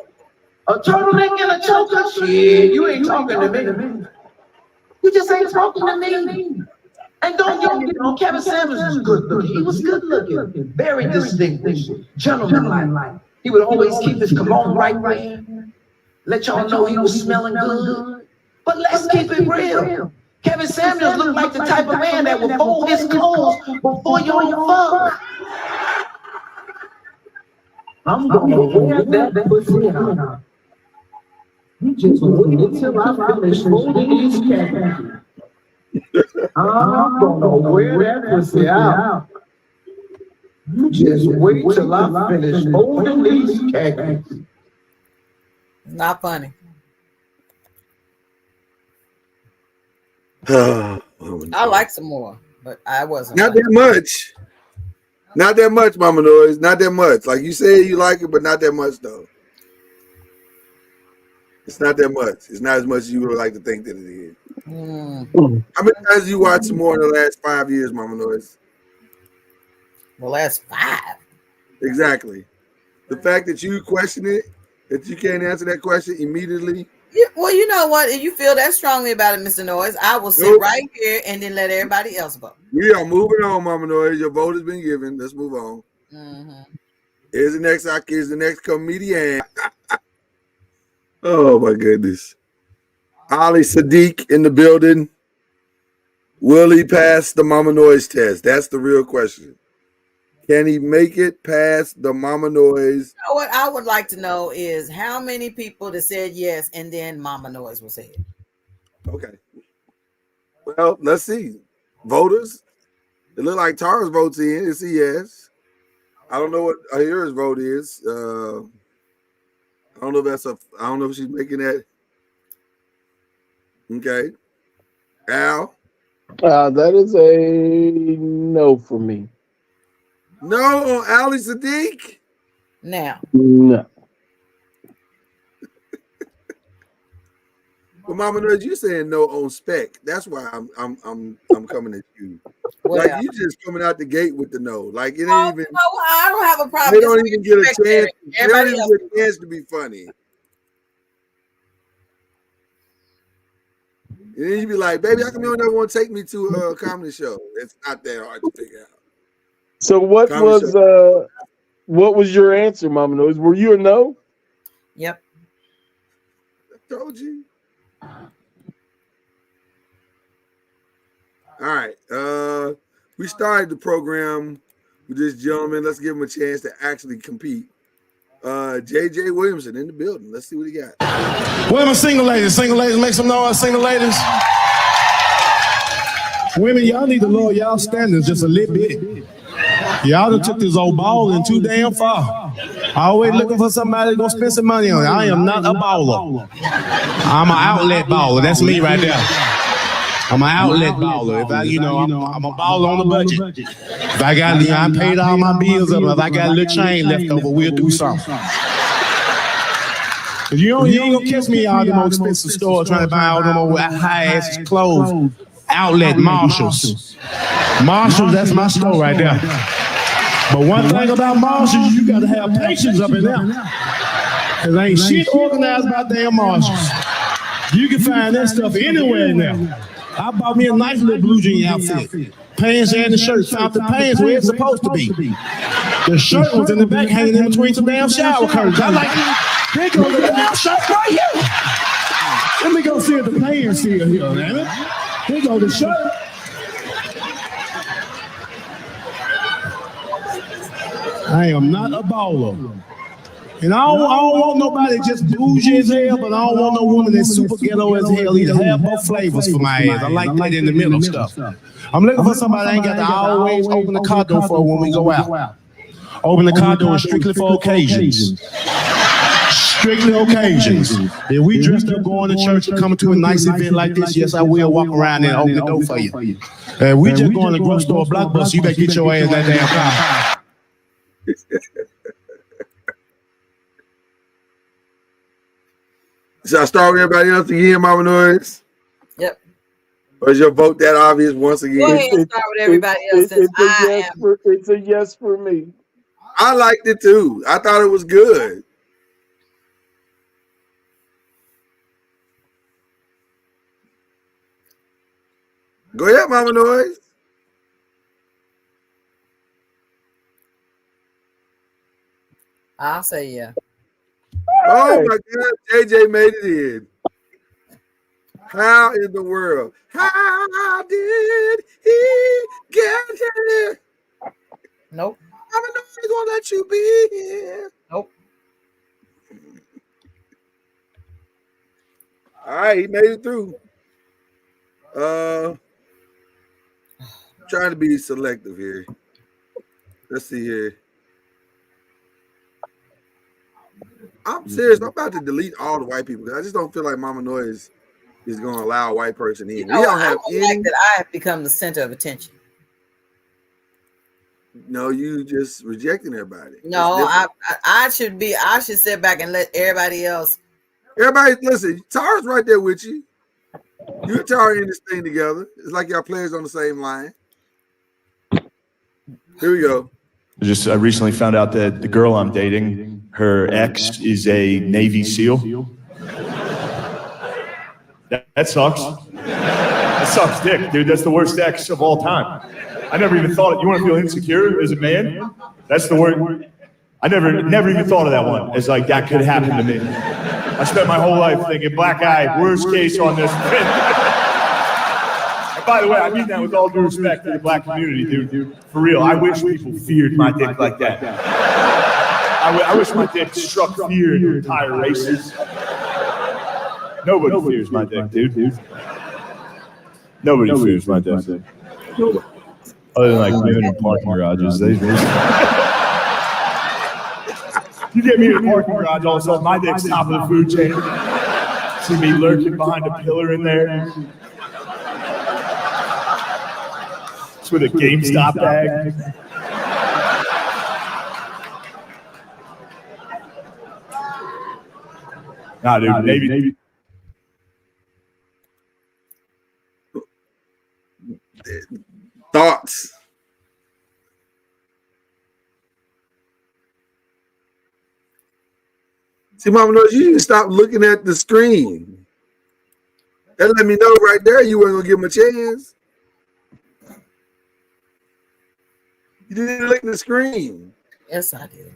A turtleneck and a choker? Shit, you ain't talking to me. You just ain't talking to me. And don't get me wrong, Kevin Samuels was good looking. He was good looking, very distinguished, gentlemanlike. He would always keep his cologne right there. Let y'all know he was smelling good. But let's keep it real. Kevin Samuels looked like the type of man that would fold his clothes before y'all fuck. I'm gonna wear that pussy out. You just wait until I finish folding these khakis. I'm gonna wear that pussy out. You just wait till I finish folding these khakis. Not funny. I like some more, but I wasn't. Not that much. Not that much, Mama Noise. Not that much. Like you said, you like it, but not that much, though. It's not that much. It's not as much as you would like to think that it is. How many times you watched some more in the last 5 years, Mama Noise? The last 5? Exactly. The fact that you question it, that you can't answer that question immediately. Yeah, well, you know what? If you feel that strongly about it, Mr. Noise, I will sit right here and then let everybody else vote. We are moving on, Mama Noise. Your vote has been given. Let's move on. Here's the next comedian. Oh my goodness. Ali Sadiq in the building. Will he pass the Mama Noise test? That's the real question. Can he make it past the Mama Noise? You know what I would like to know is how many people that said yes and then Mama Noise was said. Okay. Well, let's see. Voters. It look like Tara's vote's in. It's a yes. I don't know what Ahira's vote is. I don't know if I don't know if she's making that. Okay. Al? That is a no for me. No on Ali Sadiq? Now. No. Well, Mama Noise, you saying no on spec. That's why I'm coming at you. Well, like you just coming out the gate with the no. Like it ain't even. No, I don't have a problem. They don't even get a chance. They don't even get a chance to be funny. And then you be like, baby, how come you don't ever want to take me to a comedy show? It's not that hard to figure out. So what was your answer, Mama Noise? Were you a no? Yep. I told you. All right. We started the program with this gentleman. Let's give him a chance to actually compete. JJ Williamson in the building. Let's see what he got. Where are my single ladies? Single ladies, make some noise, single ladies. Women, y'all need to lower y'all standards just a little bit. Y'all done took this old balling too damn far. Always looking for somebody gonna spend some money on it. I am not a baller. I'm an outlet baller. That's me right there. I'm an outlet baller. If I'm a baller on the budget. If I got, I paid all my bills up. If I got a little chain left over, we'll do something. You ain't gonna catch me out in the most expensive store trying to buy all them old high-ass clothes. Outlet Marshalls. Marshalls, that's my store right there. But one thing about Marshalls, you gotta have patience up in there. Cause ain't shit organized about damn Marshalls. You can find that stuff anywhere in there. I bought me a nice little blue jean outfit. Pants and the shirt. Found the pants where it's supposed to be. The shirt was in the back hanging in between some damn shower curtains. I like, there goes the damn shirt right here. Let me go see if the pants here, damn it. Here goes the shirt. I am not a baller. And I don't want nobody just bougie as hell, but I don't want no woman that's super ghetto as hell either. Have both flavors for my ass. I like that in the middle stuff. I'm looking for somebody that ain't got to always open the car door for when we go out. Open the car door strictly for occasions. Strictly occasions. If we dressed up going to church or coming to a nice event like this, yes, I will walk around and open the door for you. If we just going to the grocery store or Blockbuster, you better get your ass that damn car. Should I start with everybody else again, Mama Noise? Yep. Or is your vote that obvious once again? Go ahead and start with everybody else. It's a yes for me. I liked it too. I thought it was good. Go ahead, Mama Noise. I'll say yeah. Oh my God, JJ made it in. How in the world? How did he get here? Nope. Mama Noise won't let you be here. Nope. All right, he made it through. Trying to be selective here. Let's see here. I'm serious. I'm about to delete all the white people because I just don't feel like Mama Noise is going to allow a white person in. You know, we don't have I any. like that I have become the center of attention. No, you just rejecting everybody. No, I should be. I should sit back and let everybody else. Everybody, listen. Tara's right there with you. You and Tara in this thing together. It's like y'all players on the same line. Here we go. I recently found out that the girl I'm dating, her ex is a Navy SEAL. That sucks. That sucks dick, dude. That's the worst ex of all time. I never even thought it. You want to feel insecure as a man? That's the word. I never even thought of that one as like that could happen to me. I spent my whole life thinking black eye, worst case on this. And by the way, I mean that with all due respect to the black community, dude. For real, I wish people feared my dick like that. I wish my dick struck fear into entire races. Nobody fears my dick, dude. Nobody fears my dick. Other than like women in parking garages. You get me in a parking garage, all of a sudden my dick's top of the food chain. See me lurking behind a pillar in there. It's with a GameStop bag. Nah, dude, maybe. Thoughts? See, Mama Noise, you need to stop looking at the screen. That let me know right there you weren't gonna give him a chance. You didn't look at the screen. Yes, I did.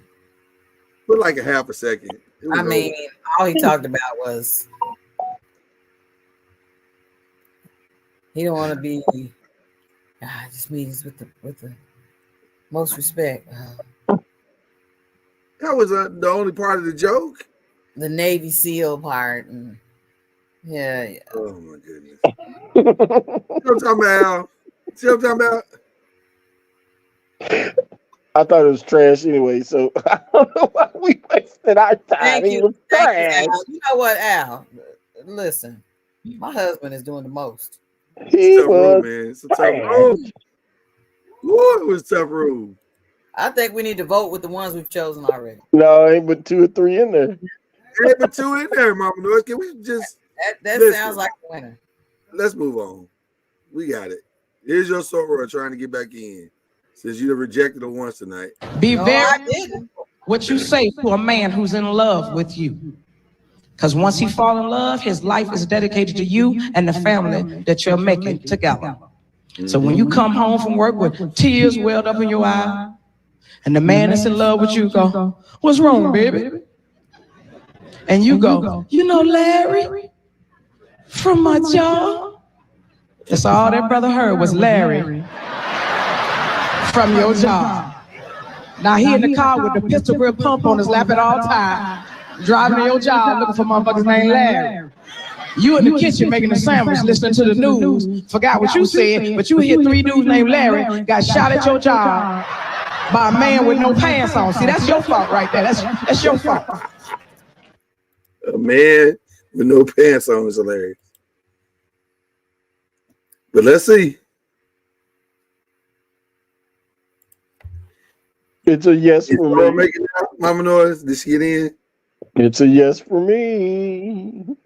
Put like a half a second. I mean, all he talked about was he don't want to be just meetings with the most respect. That was the only part of the joke. The Navy SEAL part, and yeah. Oh my goodness. See what I'm talking about? See what I'm talking about? I thought it was trash anyway, so I don't know why we wasted our time. Thank It you. was Thank trash. you, Al. You know what, Al? Listen, my husband is doing the most. He Tough room, was. man. It's a tough room. Woo, it was a tough room. I think we need to vote with the ones we've chosen already. No, ain't but 2 or 3 in there. Ain't but 2 in there, Mama Noise. Can we just That listen? sounds like a winner. Let's move on. We got it. Here's your soror trying to get back in. Since you rejected her once tonight. Be No, very I didn't. what you say to a man who's in love with you. Because once he fall in love, his life is dedicated to you and the family that you're making together. So when you come home from work with tears welled up in your eye, and the man that's in love with you go, "What's wrong, baby?" And you go, "You know Larry from my job." That's all that brother heard was Larry from your job. Now he in the car with the pistol grip pump on his lap at all times, driving to your job looking for motherfuckers named Larry. You in the kitchen making a sandwich, listening to the news, forgot what you said, but you hit 3 dudes named Larry, got shot at your job by a man with no pants on. See, that's your fault right there. That's your fault. A man with no pants on is hilarious. But let's see. It's a yes for me. Make it out, Mama Noise. Did she get in? It's a yes for me.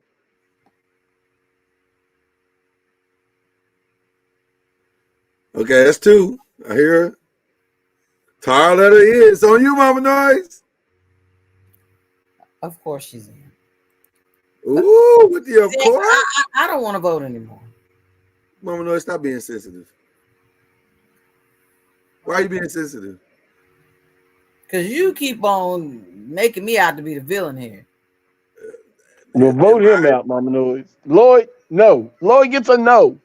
Okay, that's 2. I hear her. Tara, let her in. It's on you, Mama Noise. Of course she's in. Ooh, with the of See, course. I don't want to vote anymore. Mama Noise, stop being sensitive. Why are you being sensitive? Because you keep on making me out to be the villain here. Well, vote him out, Mama Noise. Lloyd, no. Lloyd gets a no.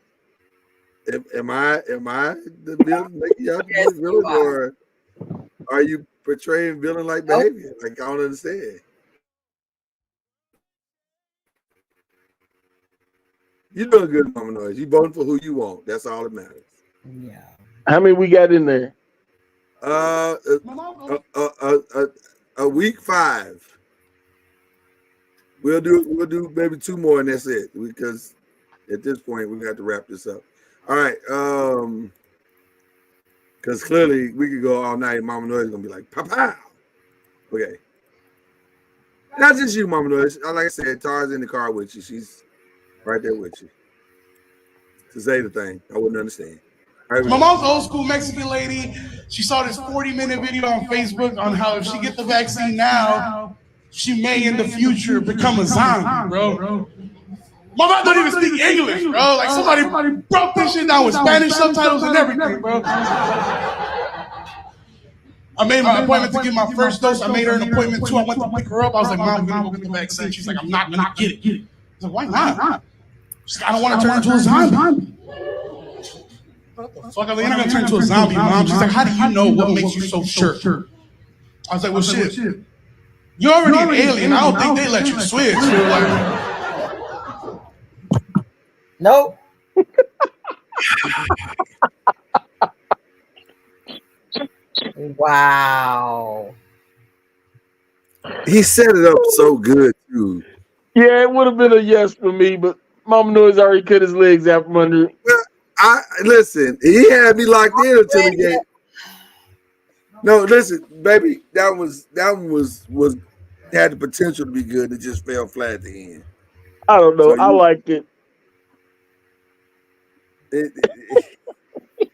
Am I the villain making you out to be the villain, or are you portraying villain-like behavior? Like, I don't understand. You're doing good, Mama Noise. You voting for who you want. That's all that matters. Yeah. How many we got in there? A week 5. We'll do maybe 2 more, and that's it. Because at this point we have to wrap this up. All right. Because clearly we could go all night. Mama Noise is gonna be like, "Pow!" Okay. Not just you, Mama Noise. Like I said, Tara's in the car with you. She's right there with you. To say the thing, I wouldn't understand. Right, My mom's old school Mexican lady. She saw this 40-minute video on Facebook on how if she gets the vaccine now, she may in the future become a zombie, bro. My mom don't even speak English, bro. Like somebody broke this shit down with Spanish subtitles and everything, bro. I made my appointment to get my first dose. I made her an appointment too. I went to pick her up. I was like, "Mom, I'm gonna go get the vaccine." She's like, "I'm not gonna get it." I was like, "Why not?" She's like, "I don't want to turn into a zombie." What the fuck? I was like, "You're not gonna turn into a zombie, Mom." She's like, "How do you know what makes you so sure?" I was like, "Well, shit. You're already an alien. I don't think they let you switch." Nope. Wow. He set it up so good too. Yeah, it would have been a yes for me, but Mama Noise already cut his legs out from under it. Well, listen. He had me locked in until the game. No, listen, baby. That one was had the potential to be good. It just fell flat at the end. I don't know. So I liked it.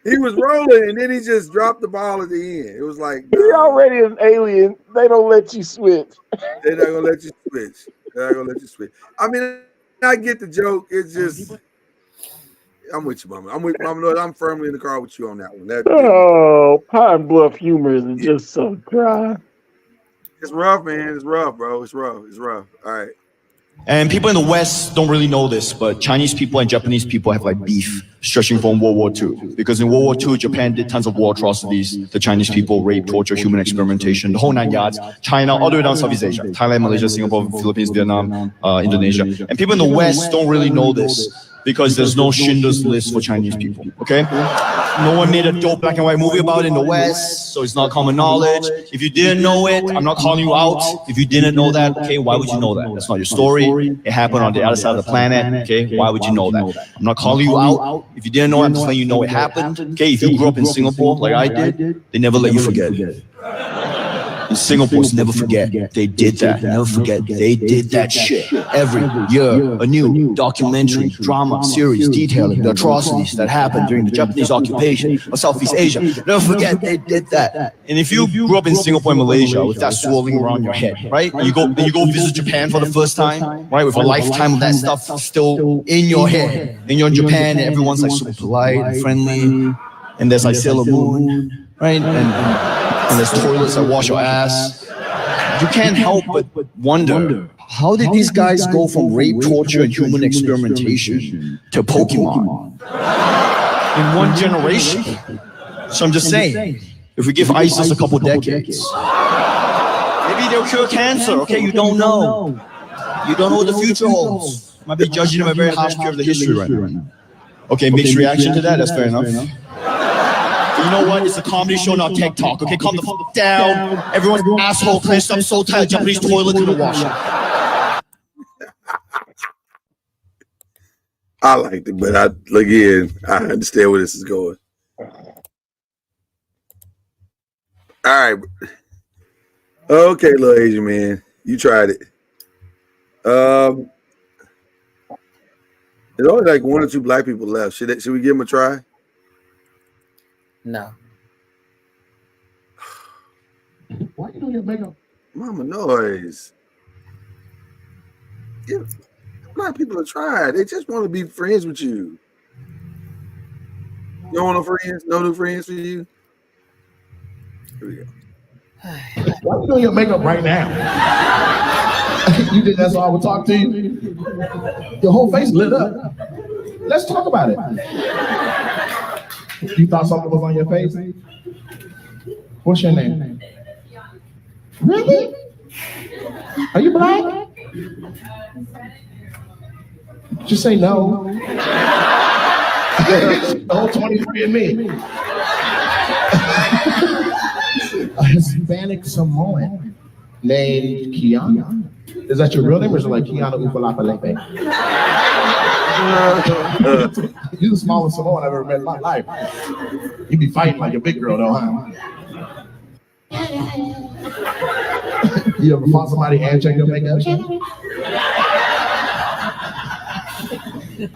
He was rolling, and then he just dropped the ball at the end. It was like, He already an alien. They don't let you switch. they're not gonna let you switch. They're not gonna let you switch. I mean, I get the joke. It's just, I'm with you, Mama. I'm with Mama Noise. I'm firmly in the car with you on that one. Oh, Pine Bluff humor is just so dry. It's rough, man. It's rough, bro. It's rough. It's rough. All right. And people in the West don't really know this, but Chinese people and Japanese people have like beef stretching from World War II. Because in World War II, Japan did tons of war atrocities. The Chinese people, rape, torture, human experimentation, the whole 9 yards. China, all the way down to Southeast Asia. Thailand, Malaysia, Singapore, Philippines, Vietnam, Indonesia. And people in the West don't really know this because there's no Schindler's List for Chinese people, okay? No one made a dope black and white movie about it in the West, so it's not common knowledge. If you didn't know it, I'm not calling you out. If you didn't know that, okay, why would you know that? That's not your story. It happened on the other side of the planet, okay? Why would you know that? I'm not calling you out. If you didn't know, I'm just letting you know it happened. Okay, if you grew up in Singapore like I did, they never let you forget. In Singapore, never forget they did that. Never forget they did that shit. Every year, a new documentary, drama, series detailing the atrocities that happened during the Japanese occupation of Southeast Asia. Never forget they did that. And if you grew up in Singapore and Malaysia with that swirling around your head, right? And you go visit Japan for the first time, right? With a lifetime of that stuff still in your head. And you're in Japan and everyone's like super polite and friendly. And there's like Sailor Moon, right? And there's toilets that wash your ass. You can't help but wonder, how did these guys go from rape, torture, and human experimentation to Pokemon in one generation? So I'm just saying, if we give ISIS a couple decades, maybe they'll cure cancer, okay? You don't know. You don't know what the future holds. Might be judging them a very harsh view of the history right now. Okay, mixed reaction to that, that's fair enough. You know what? It's a comedy show, not TikTok. Okay, calm the fuck down. Everyone's asshole clenched up so tight, Japanese toilet in the washer. I liked it, but I understand where this is going. All right. Okay, little Asian man. You tried it. There's only like 1 or 2 black people left. Should we give him a try? No. Why you doing your makeup? Mama noise. Yeah, black people are trying. They just want to be friends with you. You don't want no friends? No new friends for you? Here we go. Why you doing your makeup right now? You think that's all I would talk to you? Your whole face lit up. Let's talk about it. You thought something was on your face? What's your name? Really? Are you black? Just say no. The whole 23andMe. A Hispanic Samoan named Kiana. Is that your real name or is it like Kiana Ufalapalepe? You're the smallest Samoan I've ever met in my life. You be fighting like a big girl though, huh? You ever fought somebody and check your makeup?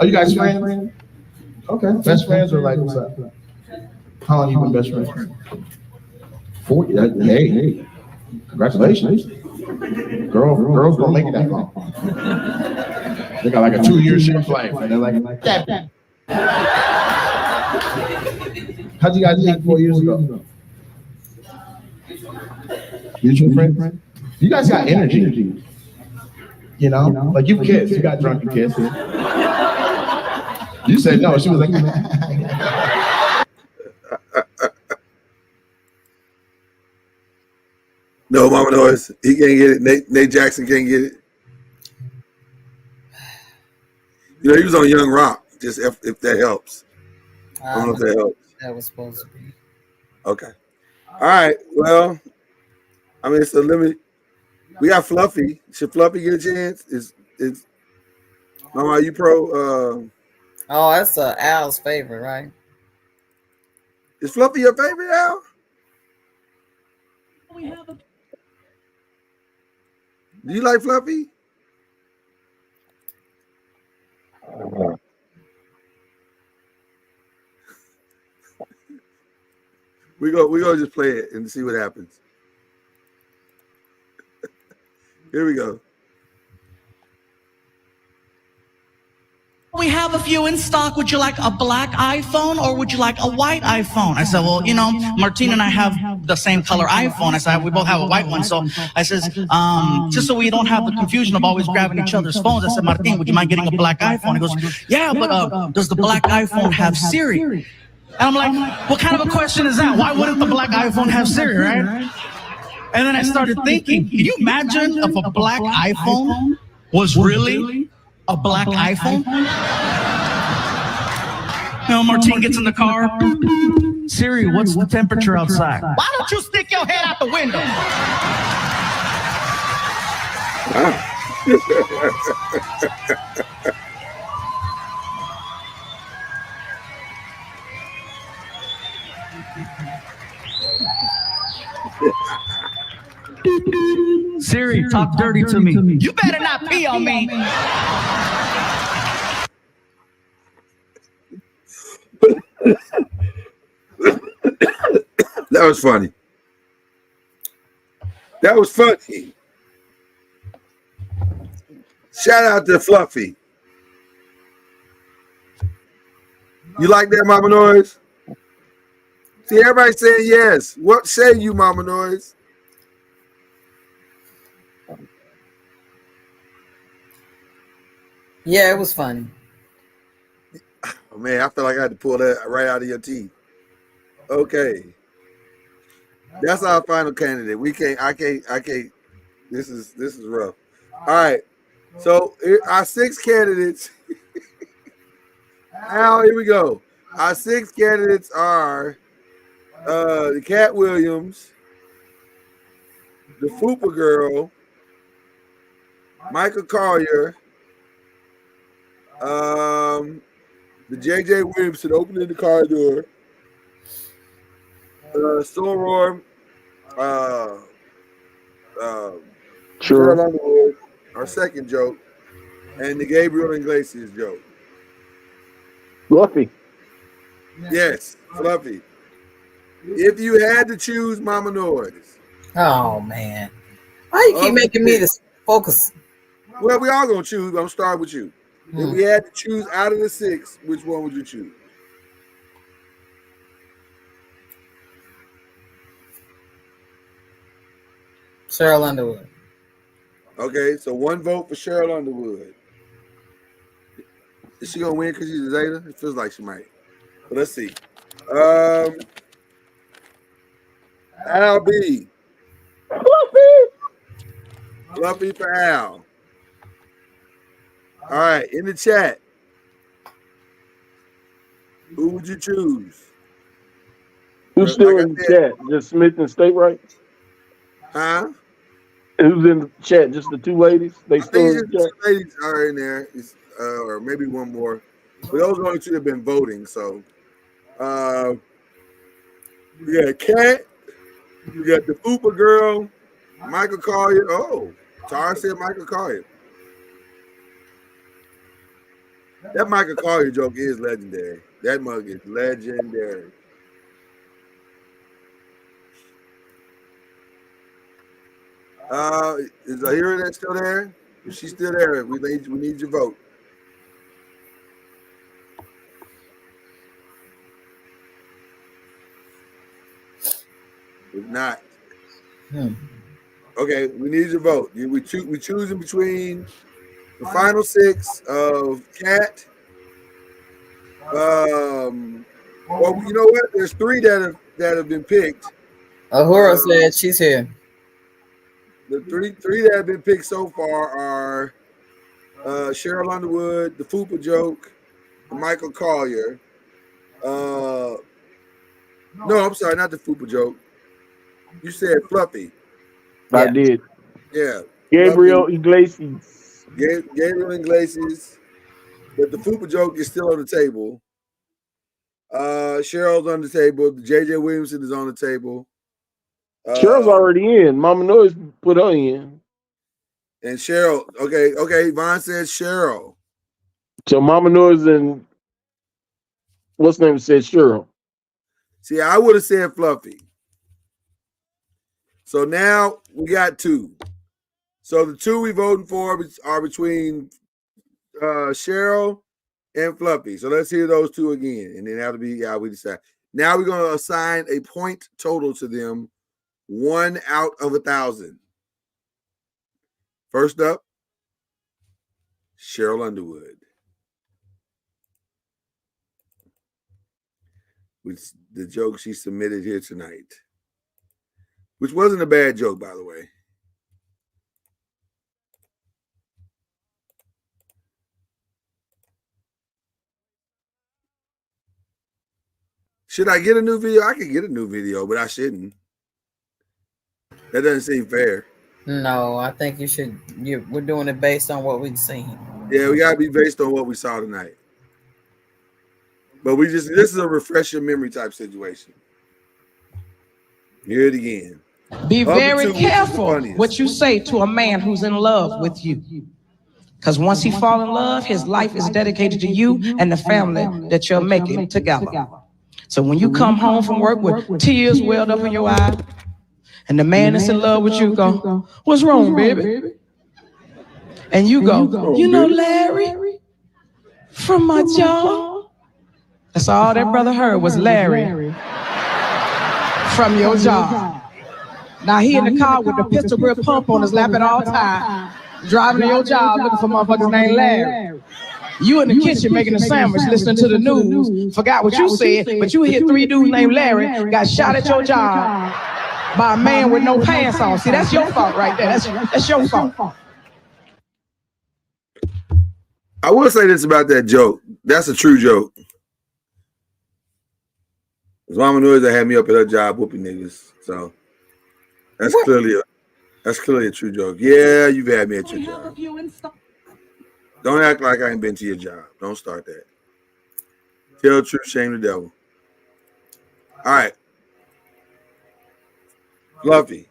Are you guys friends? Okay, best friends or like what's up? How long you been best friends? 40. Hey, congratulations. Girls don't make it that long. They got like a 2-year shelf life, and they're like, that. How'd you guys meet 4 years ago? Mutual friend? You guys got energy. You know? Like you kissed, you got drunk and kissed. You said no, she was like, No, Mama Noise. He can't get it. Nate Jackson can't get it. You know, he was on Young Rock, just if that helps. I don't know if that helps. That was supposed to be. Okay. All right. Well, I mean, so we got Fluffy. Should Fluffy get a chance? Is Mama, are you pro? Oh, that's Al's favorite, right? Is Fluffy your favorite, Al? Do you like Fluffy? We go just play it and see what happens. Here we go. We have a few in stock. Would you like a black iPhone or would you like a white iPhone? I said, well, you know, Martina and I have the same color iPhone. I said, we both have a white one. So I says, just so we don't have the confusion of always grabbing each other's phones, I said, Martin, would you mind getting a black iPhone? He goes, yeah, but does the black iPhone have Siri? And I'm like, what kind of a question is that? Why wouldn't the black iPhone have Siri, right? And then I started thinking, can you imagine if a black iPhone was really a black iPhone? Martine gets in the car. Siri, what's the temperature outside? Why don't you stick your head out the window? Siri, talk dirty to me. You better not pee on me. That was funny. That was funny. Shout out to Fluffy. You like that, Mama Noise? See, everybody saying yes. What say you, Mama Noise? Yeah, it was funny. Oh, man, I feel like I had to pull that right out of your teeth. Okay. That's our final candidate. I can't. This is rough. All right. So our 6 candidates. Now here we go. Our 6 candidates are the Cat Williams, the Fupa Girl, Michael Collier, the JJ Williamson opening the car door, Storm, Cheryl Underwood, our second joke, and the Gabriel Iglesias joke. Fluffy. Yes, Fluffy. If you had to choose Mama Noise. Oh man. Why you keep making me this focus? Well, we all gonna choose. I'm starting with you. If we had to choose out of the 6, which one would you choose? Cheryl Underwood. Okay, so 1 vote for Cheryl Underwood. Is she gonna win because she's a Zeta? It feels like she might. But let's see. Al B. Fluffy for Al. All right, in the chat, who would you choose? Who's still in the chat? Just Smith and State, right? Huh? Who's in the chat? Just the 2 ladies? They still in the chat? 2 ladies are in there, or maybe one more. But those are only 2 that have been voting. So, we got Kat, we got the Fupa Girl, Michael Collier. Oh, Tara said Michael Collier. That Michael Collier joke is legendary. That mug is legendary. Is Ahira that still there? If she's still there, we need your vote. If not, okay, we need your vote. We choosing between the final 6 of Cat. Well, you know what? There's 3 that have been picked. Ahura said she's here. The three that have been picked so far are Cheryl Underwood, the Fupa joke, and Michael Collier. No, I'm sorry, not the Fupa joke. You said Fluffy. I did. Yeah. Gabriel Iglesias. Gabriel Iglesias. But the Fupa joke is still on the table. Cheryl's on the table. JJ Williamson is on the table. Cheryl's already in. Mama Noise put her in. And Cheryl, okay. Vaughn says Cheryl. So Mama Noise and what's name said Cheryl. See, I would have said Fluffy. So now we got 2. So the 2 we voting for are between Cheryl and Fluffy. So let's hear those 2 again, and then that'll be how we decide. Now we're going to assign a point total to them, 1 out of 1,000. First up, Cheryl Underwood. With the joke she submitted here tonight, which wasn't a bad joke, by the way. Should I get a new video? I could get a new video, but I shouldn't. That doesn't seem fair. No, I think you should. We're doing it based on what we've seen. Yeah, we gotta be based on what we saw tonight. But this is a refresh your memory type situation. Hear it again. Be Up very to, which is the careful funniest. what you say to a man who's in love with you. Because once he fall in love, his life is dedicated to you and the family that you're making together. So when you come home from work with tears welled up in your eye, and the man that's in love with you go, "What's wrong, baby?" And you go, "You know Larry from my job." That's all that brother heard was Larry from your job. Now he in the car with the pistol grip pump on his lap at all times, driving to your job looking for motherfuckers named Larry. You in the kitchen making a sandwich, listening to the news, forgot what you said, but you hear 3 dudes named Larry got shot at your job by a man with no pants on. See, that's your fault right there. That's your fault. I will say this about that joke. That's a true joke. Because Mama Noise that had me up at her job whooping niggas. So that's clearly a true joke. Yeah, you've had me at your job. Don't act like I ain't been to your job. Don't start that. Tell the truth, shame the devil. All right. Fluffy.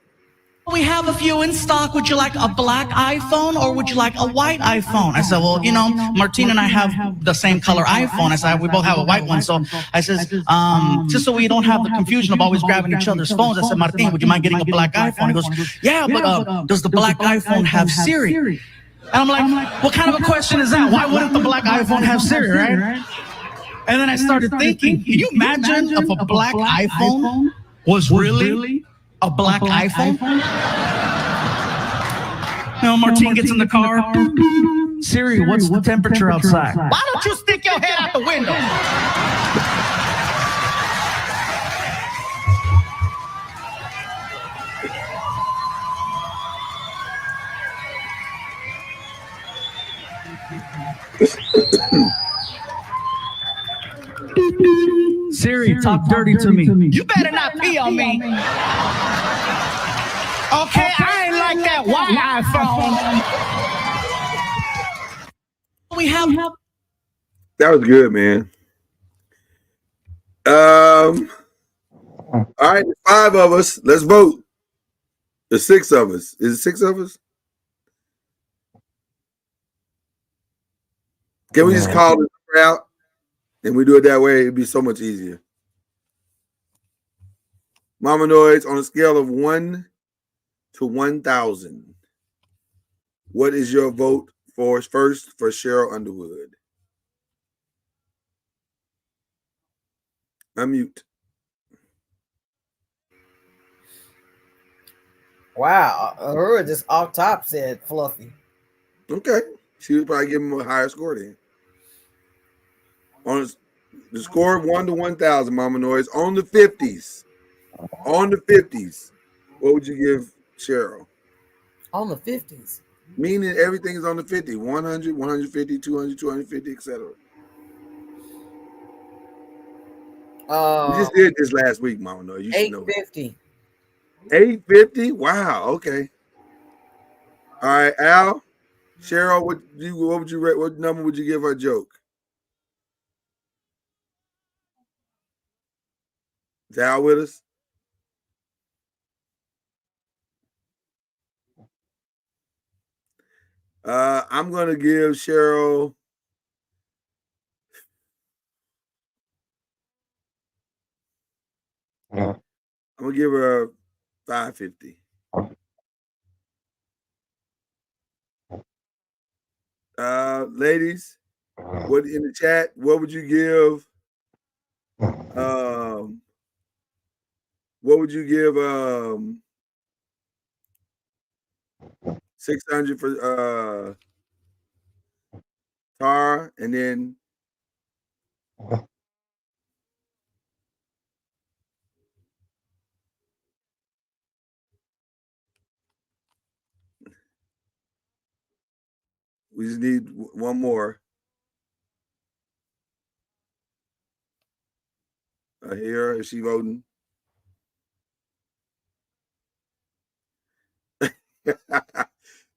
We have a few in stock. Would you like a black iPhone or would you like a white iPhone? I said, well, Martina and I have the same color iPhone. I said, we both have a white one. So I says, just so we don't have the confusion of always grabbing each other's phones, I said, Martin, would you mind getting a black iPhone? He goes, yeah, but does the black iPhone have Siri? And I'm like, what kind of a question is that? Why wouldn't the black iPhone have Siri, right? And then I started thinking, can you imagine if a black iPhone was really a black iPhone? Martine gets in the car. Siri, what's the temperature outside? Why don't you stick your head out the window? Siri, talk dirty to me. You better not pee on me. Okay, I ain't like that white iPhone. We have. That was good, man. All right, 5 of us. Let's vote. There's 6 of us. Is it 6 of us? Can we just call it out and we do it that way? It'd be so much easier. Mama Noise, on a scale of 1 to 1,000, what is your vote for first for Cheryl Underwood? Unmute. Wow, her just off top said Fluffy. Okay, she would probably give him a higher score then. On the score of 1 to 1,000, Mama Noise, on the 50s. On the 50s, what would you give Cheryl? On the 50s. Meaning everything is on the 50. 100, 150, 200, 250, etc. We just did this last week, Mama Noise. You should know. 850. 850? Wow, okay. All right, Al, Cheryl, what would you rate? What number would you give her joke? Is Al with us? I'm gonna give Cheryl. I'm gonna give her 550. Ladies, what in the chat? What would you give? What would you give? 600 for Tara, and then we just need one more. I hear her. Is she voting?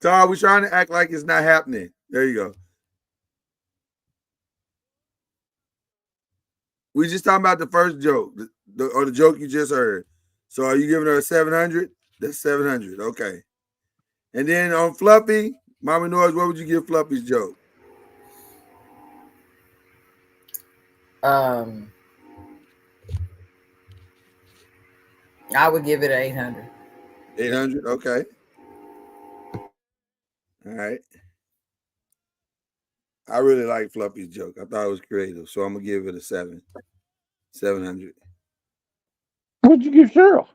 Tar, we're trying to act like it's not happening. There you go. We just talking about the first joke, or the joke you just heard. So are you giving her a 700? That's 700. Okay. And then on Fluffy, Mommy Noise, what would you give Fluffy's joke? I would give it an 800. 800. Okay. All right. I really like Fluffy's joke. I thought it was creative, so I'm gonna give it a 700. What'd you give Cheryl?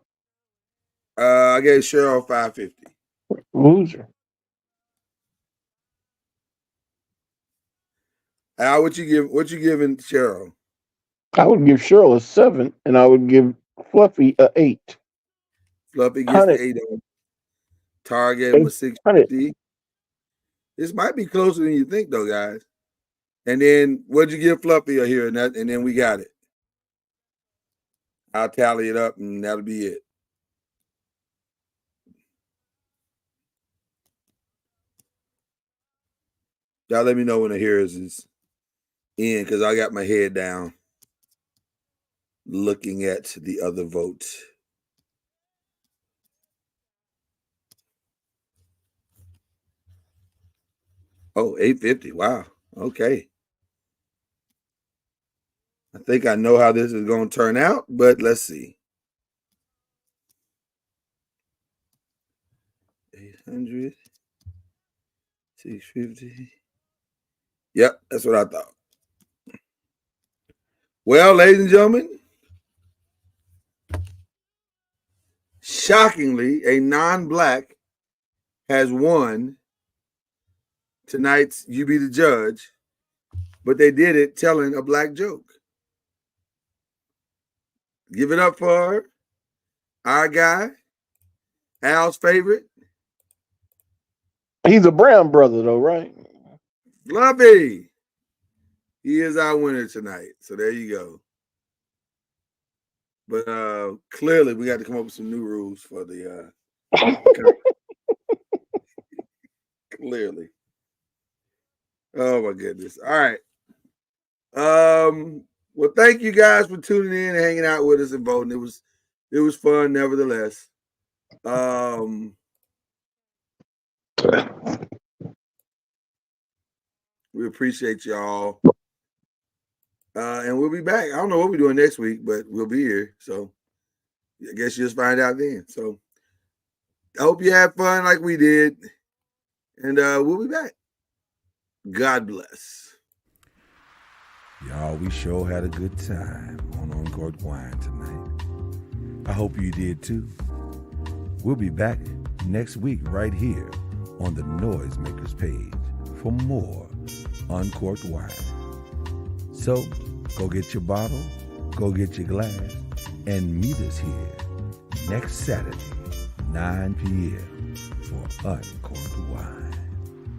I gave Cheryl 550. Loser. Al, what you giving Cheryl? I would give Cheryl a 7, and I would give Fluffy a 8. Fluffy gets the 8 on. Target was 650. This might be closer than you think, though, guys. And then what'd you give Fluffy here? And then we got it. I'll tally it up, and that'll be it. Y'all let me know when the hearers is in, because I got my head down looking at the other votes. Oh, 850. Wow. Okay. I think I know how this is going to turn out, but let's see. 800, 650. Yep, that's what I thought. Well, ladies and gentlemen, shockingly, a non-black has won tonight's You Be the Judge, but they did it telling a black joke. Give it up for our guy, Al's favorite. He's a Brown brother, though, right? Fluffy. He is our winner tonight. So there you go. But clearly we got to come up with some new rules for the clearly. Oh my goodness. All right. Well, thank you guys for tuning in and hanging out with us and voting. It was fun, nevertheless. We appreciate y'all. And we'll be back. I don't know what we're doing next week, but we'll be here. So I guess you'll just find out then. So I hope you had fun like we did. And we'll be back. God bless. Y'all, we sure had a good time on Uncorked Wine tonight. I hope you did too. We'll be back next week right here on the Noisemakers page for more Uncorked Wine. So go get your bottle, go get your glass, and meet us here next Saturday, 9 p.m. for Uncorked Wine.